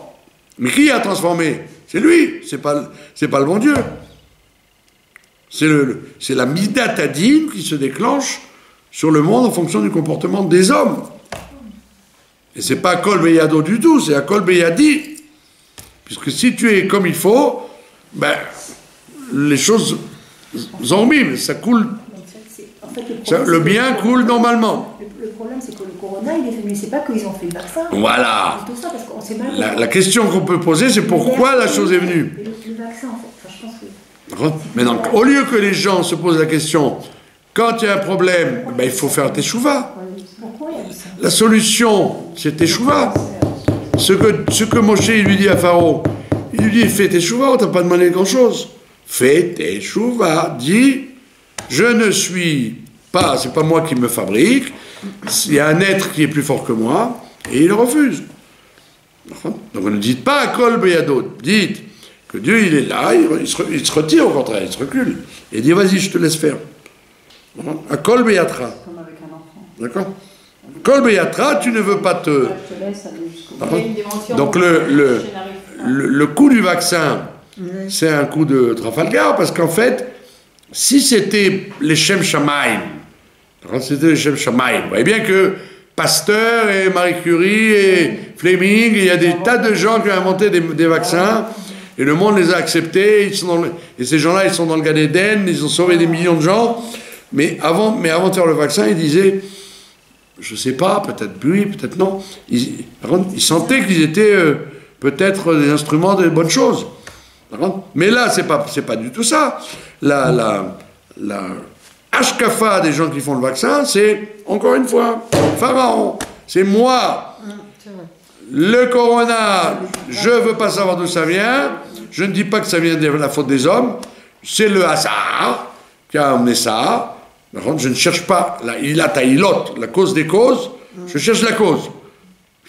Mais qui a transformé? C'est lui, c'est pas le bon Dieu. C'est la midat adin qui se déclenche sur le monde en fonction du comportement des hommes. Et c'est pas Akol Beyado du tout, c'est Akol Beyadi. Puisque si tu es comme il faut, ben, les choses zombiment, ça coule. Le bien coule normalement. Le problème, c'est que le corona, il est venu. C'est pas qu'ils ont fait le vaccin. Voilà. C'est tout ça, parce qu'on sait mal. La question qu'on peut poser, c'est pourquoi la chose est venue. Le vaccin, en fait. Enfin, je pense que... Mais donc, au lieu que les gens se posent la question, quand il y a un problème, ben, il faut faire teshuva. Pourquoi il y a ça? La solution, c'est teshuva. Ce que Moshe lui dit à Pharaon, il lui dit, fais teshuva, on t'a pas demandé grand-chose. Fais teshuva, dis, je ne suis pas, c'est pas moi qui me fabrique, il y a un être qui est plus fort que moi, et il refuse. Donc ne dites pas Akol Beyado, dites que Dieu il est là, il se retire au contraire, il se recule, et dit vas-y, je te laisse faire. Akol Beyatra. Comme avec un enfant. D'accord? Akol Beyatra, tu ne veux pas te... Je te laisse aller jusqu'au bout. Il y a une dimension Donc le coup du vaccin, c'est un coup de Trafalgar, parce qu'en fait, si c'était les Shem Shamaim, c'était les Shem Shamaim, vous voyez bien que Pasteur et Marie Curie et Fleming, il y a des tas de gens qui ont inventé des vaccins, et le monde les a acceptés, et ces gens-là, ils sont dans le Gan Eden, ils ont sauvé des millions de gens, mais avant de faire le vaccin, ils disaient, je sais pas, peut-être oui, peut-être non, ils sentaient qu'ils étaient peut-être des instruments de bonnes choses. Mais là, c'est pas du tout ça. La hashkafa des gens qui font le vaccin, c'est, encore une fois, Pharaon, c'est moi. Le corona, je veux pas savoir d'où ça vient, je ne dis pas que ça vient de la faute des hommes, c'est le hasard qui a amené ça. Je ne cherche pas la cause des causes, je cherche la cause.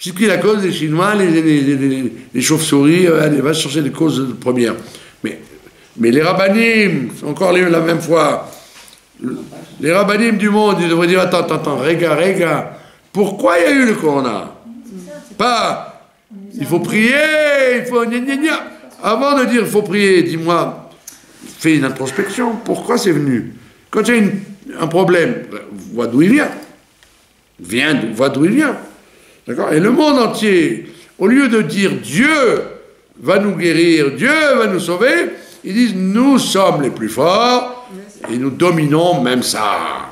C'est qui la cause? Les Chinois, les chauves-souris, allez, va chercher les causes premières. Mais les rabbinim, encore la même fois, les rabbinim du monde, ils devraient dire, attends, regarde, pourquoi il y a eu le corona? Pas, il faut prier, il faut... Avant de dire, il faut prier, dis-moi, fais une introspection, pourquoi c'est venu? Quand il y a un problème, vois d'où il vient. Vois d'où il vient. D'accord? Et le monde entier, au lieu de dire Dieu va nous guérir, Dieu va nous sauver, ils disent nous sommes les plus forts, et nous dominons même ça.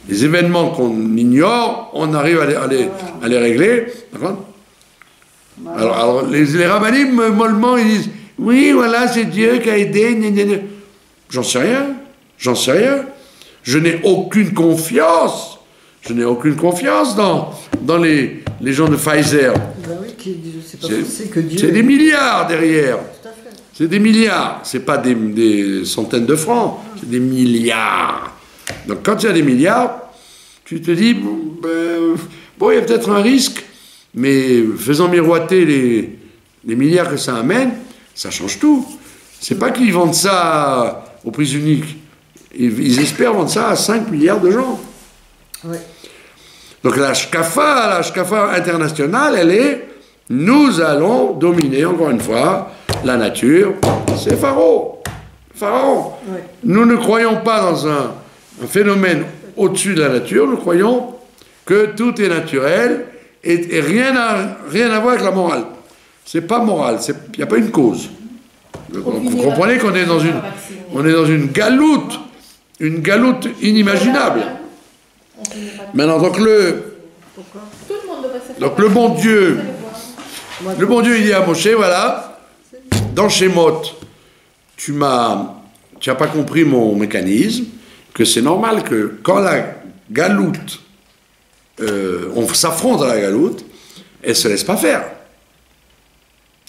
Les événements qu'on ignore, on arrive à les régler. Alors les rabbinim, mollement, ils disent oui, voilà, c'est Dieu qui a aidé. J'en sais rien. Je n'ai aucune confiance. Dans les gens de Pfizer. C'est des milliards derrière. C'est des milliards. C'est pas des centaines de francs. C'est des milliards. Donc quand il y a des milliards, tu te dis, bon, il y a peut-être un risque, mais faisant miroiter les milliards que ça amène, ça change tout. C'est pas qu'ils vendent ça au prix unique. Ils espèrent vendre ça à 5 milliards de gens. Ouais. Donc la shkafa internationale, elle est, nous allons dominer, encore une fois, la nature. C'est Pharaon. Ouais. Nous ne croyons pas dans un phénomène au-dessus de la nature, nous croyons que tout est naturel et rien à voir avec la morale. C'est pas moral, il n'y a pas une cause. Vous comprenez qu'on est dans une galoute inimaginable. Maintenant, donc le bon Dieu, il dit à Moshe, voilà, dans Shemot, tu n'as pas compris mon mécanisme, que c'est normal que quand la galoute, on s'affronte à la galoute, elle ne se laisse pas faire.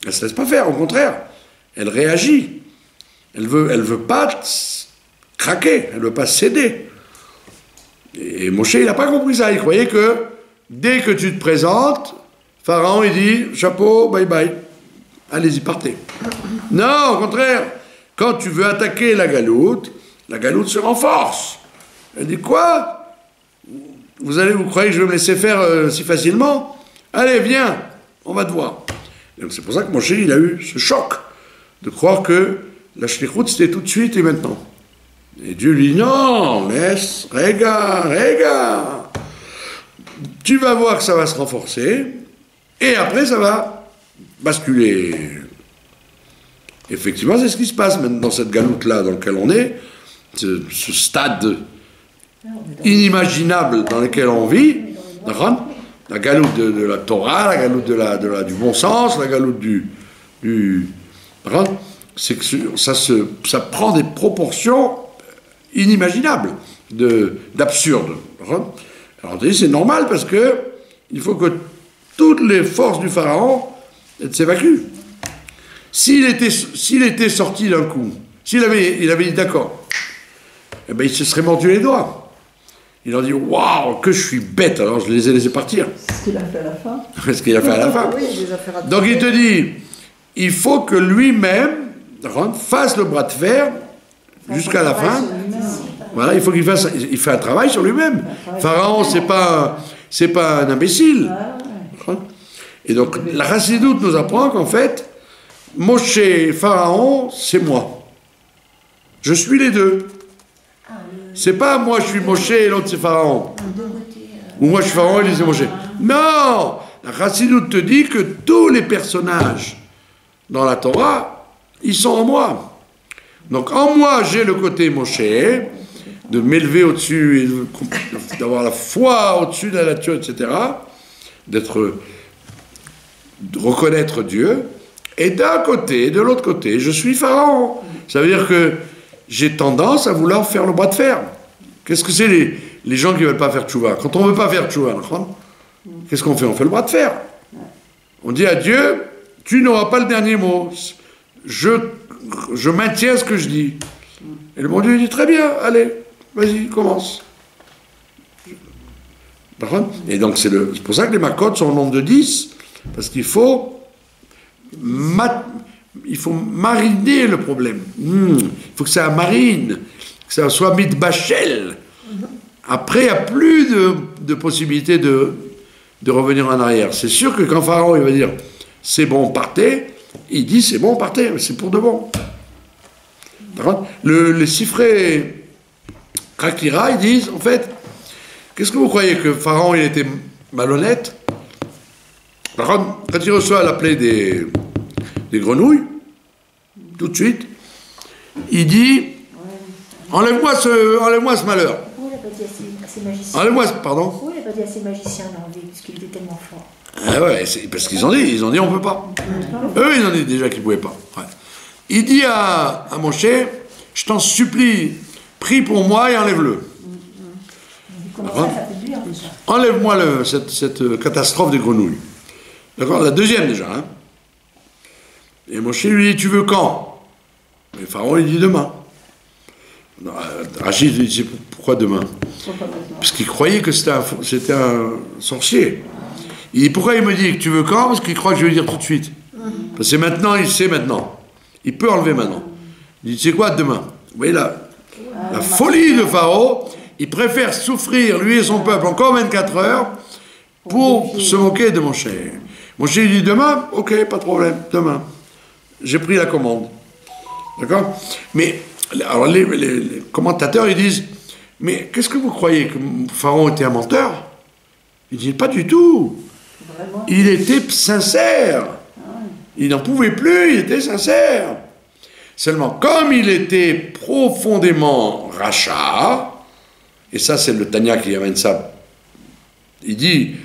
Elle ne se laisse pas faire, au contraire. Elle réagit. Elle veut pas craquer, elle veut pas céder. Et Moshe, il n'a pas compris ça. Il croyait que dès que tu te présentes, Pharaon, il dit, chapeau, bye bye. Allez-y, partez. Non, au contraire. Quand tu veux attaquer la galoute se renforce. Elle dit, quoi? Vous croyez que je vais me laisser faire si facilement? Allez, viens, on va te voir. Donc c'est pour ça que Moshe, il a eu ce choc de croire que la shlichut, c'était tout de suite et maintenant. Et Dieu lui dit, non, laisse, regarde. Tu vas voir que ça va se renforcer, et après ça va basculer. Effectivement, c'est ce qui se passe maintenant dans cette galoute-là dans laquelle on est, ce stade inimaginable dans lequel on vit, la galoute de la Torah, la galoute du bon sens, la galoute c'est que ça prend des proportions inimaginables, d'absurde. Alors c'est normal parce que il faut que toutes les forces du Pharaon s'évacuent. S'il était sorti d'un coup, il avait dit d'accord, eh ben il se serait mordu les doigts. Il leur dit waouh, que je suis bête, alors je les ai laissés partir. C'est ce qu'il a fait à la fin. C'est ce qu'il a fait à la fin. Oui, il les a fait donc il te dit, il faut que lui-même fasse le bras de fer jusqu'à la fin. Voilà, il faut qu'il fait un travail sur lui-même. Pharaon, c'est pas un imbécile. Et donc la Chassidoute nous apprend qu'en fait, Moshe, Pharaon, c'est moi. Je suis les deux. C'est pas moi je suis Moshe et l'autre c'est Pharaon. Ou moi je suis Pharaon et lui c'est Moshe. Non! La Chassidoute te dit que tous les personnages dans la Torah, ils sont en moi. Donc en moi j'ai le côté Moshe, de m'élever au-dessus, et d'avoir la foi au-dessus de la nature, etc. De reconnaître Dieu. Et de l'autre côté, je suis Pharaon. Ça veut dire que j'ai tendance à vouloir faire le bras de fer. Qu'est-ce que c'est les gens qui ne veulent pas faire tchouva? Quand on ne veut pas faire tchouva, qu'est-ce qu'on fait? On fait le bras de fer. On dit à Dieu, tu n'auras pas le dernier mot. Je maintiens ce que je dis. Et le bon Dieu dit, très bien, allez, vas-y, commence. Et donc c'est pour ça que les Makot sont au nombre de 10, parce qu'il faut mariner le problème. Il faut que ça marine, que ça soit mitbachel. Après, il n'y a plus de possibilité de revenir en arrière. C'est sûr que quand Pharaon il va dire c'est bon, partez, il dit c'est bon, partez, mais c'est pour de bon. Les Sifrei Krakira, ils disent en fait, qu'est-ce que vous croyez que Pharaon il était malhonnête? Quand il reçoit la plaie des grenouilles, tout de suite, il dit enlève-moi ce malheur. Pourquoi il n'a pas dit à ses magiciens? Enlève-moi, pardon. Pourquoi il n'a pas dit à ses magiciens d'enlever, puisqu'il était tellement fort? Ah ouais, parce qu'ils ont dit on peut pas. Eux, ils ont dit déjà qu'ils pouvaient pas. Ouais. Il dit à Moshe, je t'en supplie, prie pour moi et enlève-le. Comment ça fait dur déjà? Enlève-moi cette catastrophe des grenouilles. D'accord, la deuxième déjà. Hein. Et Moshe lui dit, tu veux quand? Et Pharaon il dit demain. Rachid lui dit, pourquoi demain? Parce qu'il croyait que c'était un sorcier. Il dit, pourquoi il me dit que tu veux quand? Parce qu'il croit que je vais dire tout de suite. Parce que maintenant, il sait maintenant. Il peut enlever maintenant. Il dit, tu sais quoi, demain? Vous voyez la folie de Pharaon, il préfère souffrir, lui et son peuple, encore 24 heures, pour se moquer de Moshe. Moshe, il dit, demain? Ok, pas de problème, demain. J'ai pris la commande. D'accord? Mais, alors les commentateurs, ils disent, mais qu'est-ce que vous croyez, que Pharaon était un menteur? Il dit, pas du tout. Vraiment? Il était sincère. Il n'en pouvait plus, il était sincère. Seulement, comme il était profondément rachat, et ça c'est le Tanya qui amène ça, il dit,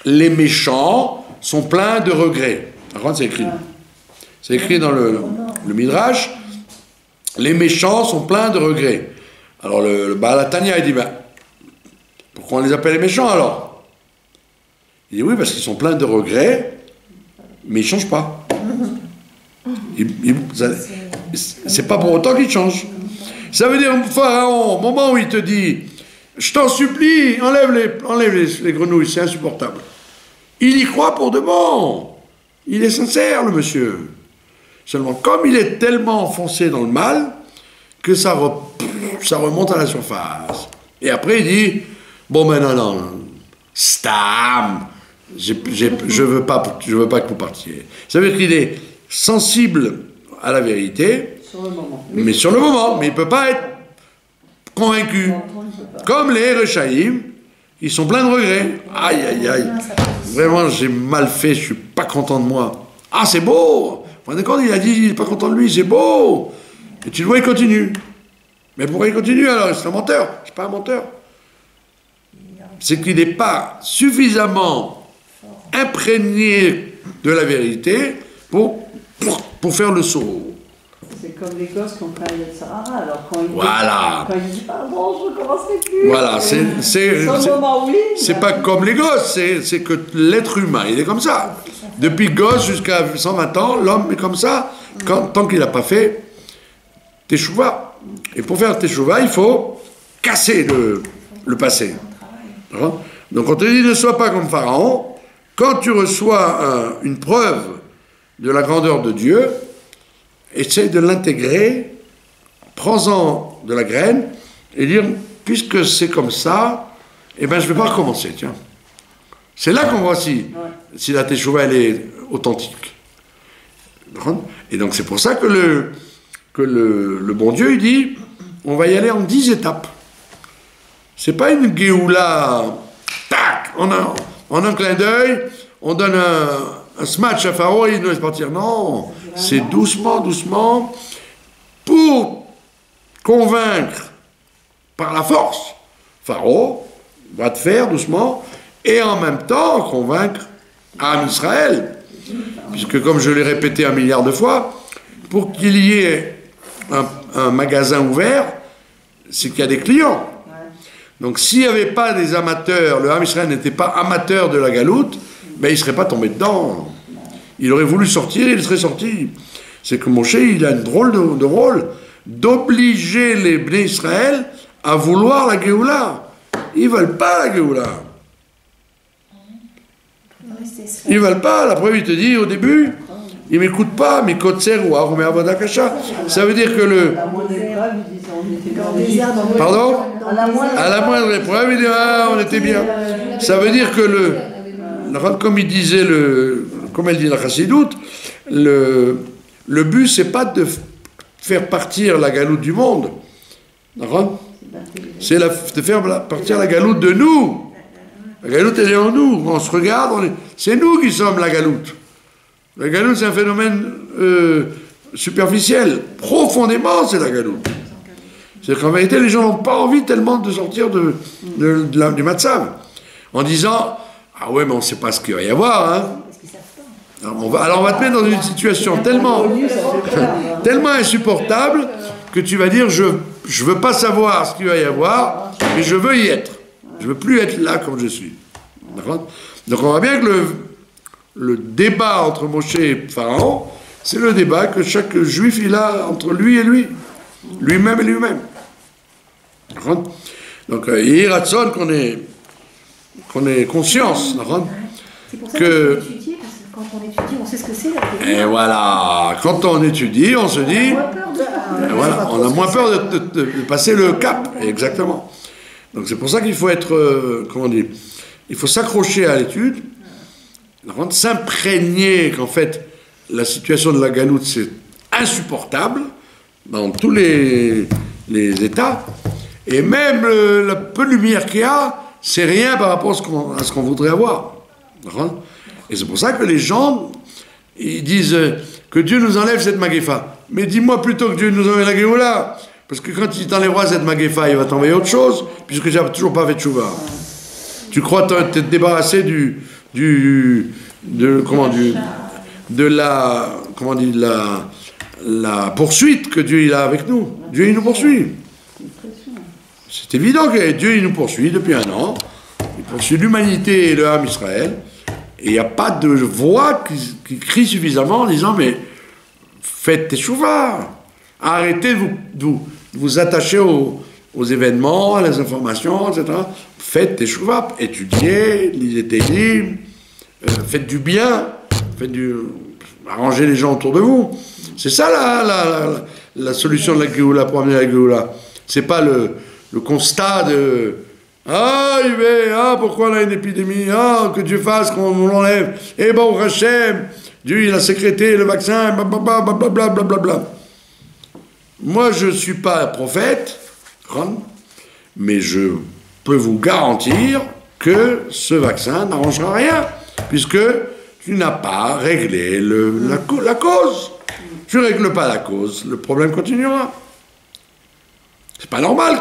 les méchants sont pleins de regrets. Par contre, c'est écrit. C'est écrit dans le Midrash, les méchants sont pleins de regrets. Alors la Tanya, il dit, ben, pourquoi on les appelle les méchants alors? Il dit oui, parce qu'ils sont pleins de regrets, mais ils ne changent pas. C'est pas pour autant qu'ils changent. Ça veut dire, Pharaon, au moment où il te dit, je t'en supplie, enlève les grenouilles, c'est insupportable. Il y croit pour de bon. Il est sincère, le monsieur. Seulement, comme il est tellement enfoncé dans le mal, que ça remonte à la surface. Et après, il dit, bon, mais non, Stam, je veux pas que vous partiez. Ça veut dire qu'il est sensible à la vérité, Sur le moment. mais sur le moment, mais il ne peut pas être convaincu. Comme les Rechaïm, ils sont pleins de regrets. Aïe, aïe, aïe. Vraiment, j'ai mal fait, je suis pas content de moi. Ah, c'est beau. D'accord, il a dit, il n'est pas content de lui, c'est beau. Et tu le vois, il continue. Mais pourquoi il continue alors? C'est un menteur. C'est pas un menteur. C'est qu'il n'est pas suffisamment imprégné de la vérité pour faire le saut. C'est comme les gosses qui ont fait un Yetzirara, alors quand ils disent pardon, je ne recommencerai plus. Voilà, c'est pas comme les gosses, c'est que l'être humain, il est comme ça. Depuis gosse jusqu'à 120 ans, l'homme est comme ça, tant qu'il n'a pas fait Teshuvah. Et pour faire Teshuvah, il faut casser le passé. Donc on te dit, ne sois pas comme Pharaon. Quand tu reçois une preuve de la grandeur de Dieu, essaye de l'intégrer, prends-en de la graine, et dire, puisque c'est comme ça, eh ben je ne vais pas recommencer, tiens. C'est là qu'on voit si la Teshuvah, elle est authentique. Et donc c'est pour ça que le bon Dieu, il dit, on va y aller en 10 étapes. C'est pas une Géoula, tac, en un clin d'œil, on donne un smash à Pharaon et il nous laisse partir. Non, c'est doucement, doucement, pour convaincre par la force. Pharaon va te faire doucement, et en même temps convaincre Am Israël. Puisque comme je l'ai répété 1 milliard de fois, pour qu'il y ait un magasin ouvert, c'est qu'il y a des clients. Donc s'il n'y avait pas des amateurs, le Ham Israël n'était pas amateur de la galoute, ben, il ne serait pas tombé dedans. Il aurait voulu sortir, il serait sorti. C'est que Moshe, il a une drôle de rôle d'obliger les Bnei Israël à vouloir la Géoula. Ils ne veulent pas la Géoula. Ils ne veulent pas. La preuve, il te dit au début, ils ne m'écoutent pas, mais Kotser ou Aromé Avadakasha. Ça veut dire que le. À la moindre épreuve, ils disent on était bien. Pardon? À la moindre épreuve, il dit on était bien. Ça veut dire que comme il disait comme elle dit la Chassidoute, le but c'est pas de faire partir la galoute du monde. D'accord? C'est de faire partir la galoute de nous. La galoute elle est en nous. On se regarde, c'est nous qui sommes la galoute. La galoute c'est un phénomène superficiel. Profondément c'est la galoute. C'est qu'en vérité, les gens n'ont pas envie tellement de sortir du matzav. En disant, ah ouais, mais on ne sait pas ce qu'il va y avoir, hein. Alors on va te mettre dans une situation tellement insupportable que tu vas dire, je ne veux pas savoir ce qu'il va y avoir, mais je veux y être. Je ne veux plus être là comme je suis. D'accord ? Donc on voit bien que le débat entre Moshe et Pharaon, c'est le débat que chaque juif il a entre lui et lui. Lui-même et lui-même. D'accord ? Donc il y a ratson qu'on ait conscience. D'accord ? C'est pour ça qu'il faut étudier, parce que quand on étudie, on sait ce que c'est. Et voilà, quand on étudie, on se dit, voilà, on a moins peur de passer le cap, exactement. Donc c'est pour ça qu'il faut être, comment dire, il faut s'accrocher à l'étude, s'imprégner qu'en fait la situation de la galoute c'est insupportable dans tous les états, et même la peu de lumière qu'il y a, c'est rien par rapport à ce qu'on voudrait avoir. Et c'est pour ça que les gens, ils disent que Dieu nous enlève cette maguefa. Mais dis-moi plutôt que Dieu nous enlève la Géoula, parce que quand il t'enlèvera cette maguefa, il va t'envoyer autre chose, puisque tu n'as toujours pas fait de tchouva. Tu crois t'être débarrassé de la poursuite que Dieu il a avec nous. Dieu il nous poursuit. C'est évident que Dieu il nous poursuit depuis 1 an. Il poursuit l'humanité et le Ham Israël. Et il n'y a pas de voix qui crie suffisamment en disant mais faites teshuva, arrêtez de vous attacher aux événements, à les informations, etc. Faites teshuva, étudiez, lisez tes livres, faites du bien, arrangez les gens autour de vous. C'est ça la solution de la Géoula, pour amener la Géoula. C'est pas le constat de pourquoi on a une épidémie, que Dieu fasse qu'on l'enlève, et bon, Hachem, Dieu il a sécrété le vaccin, blablabla. Moi je ne suis pas prophète, mais je peux vous garantir que ce vaccin n'arrangera rien, puisque tu n'as pas réglé la cause. Tu ne règles pas la cause, le problème continuera. C'est pas normal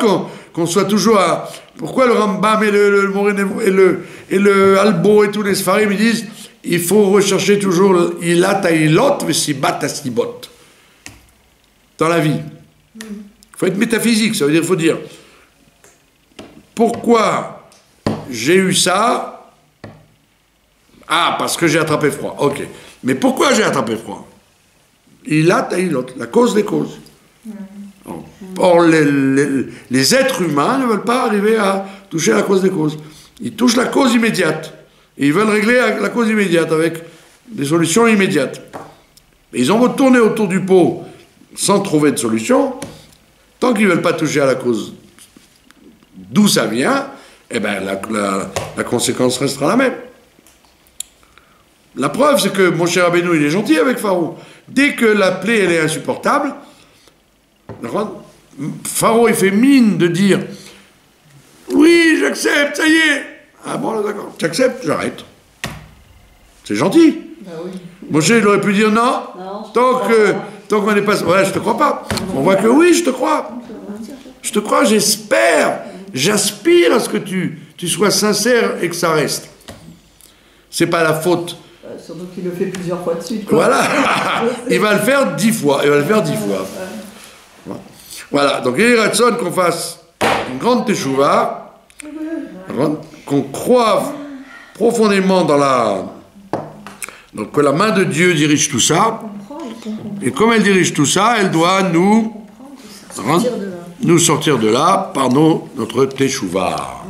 qu'on soit toujours à... Pourquoi le Rambam et le Albo et tous les Sfarim ils disent il faut rechercher toujours ilat hailot vesibat hasibot dans la vie. Il faut être métaphysique, ça veut dire il faut dire pourquoi j'ai eu ça. Ah, parce que j'ai attrapé froid. Ok. Mais pourquoi j'ai attrapé froid? Ilat hailot, la cause des causes. Or, les êtres humains ne veulent pas arriver à toucher la cause des causes. Ils touchent la cause immédiate. Et ils veulent régler la cause immédiate avec des solutions immédiates. Et ils ont beau tourner autour du pot sans trouver de solution, tant qu'ils ne veulent pas toucher à la cause d'où ça vient, eh ben la conséquence restera la même. La preuve, c'est que mon cher Rabbeinu, il est gentil avec Pharaon. Dès que la plaie, elle est insupportable, Pharaon, il fait mine de dire oui, j'accepte, ça y est. Ah bon, d'accord, j'accepte, j'arrête. C'est gentil. Oui. Moshe, il aurait pu dire non, tant qu'on n'est pas... Ouais, je te crois pas. On voit que oui, je te crois. Je te crois, j'espère, j'aspire à ce que tu sois sincère et que ça reste. C'est pas la faute. Surtout qu'il le fait plusieurs fois de suite. Quoi. Voilà. Il va le faire 10 fois. Il va le faire 10 fois. Voilà. Donc, il y a ratson qu'on fasse une grande teshuva, qu'on croie profondément donc que la main de Dieu dirige tout ça. Et comme elle dirige tout ça, elle doit nous sortir de là par notre teshuva.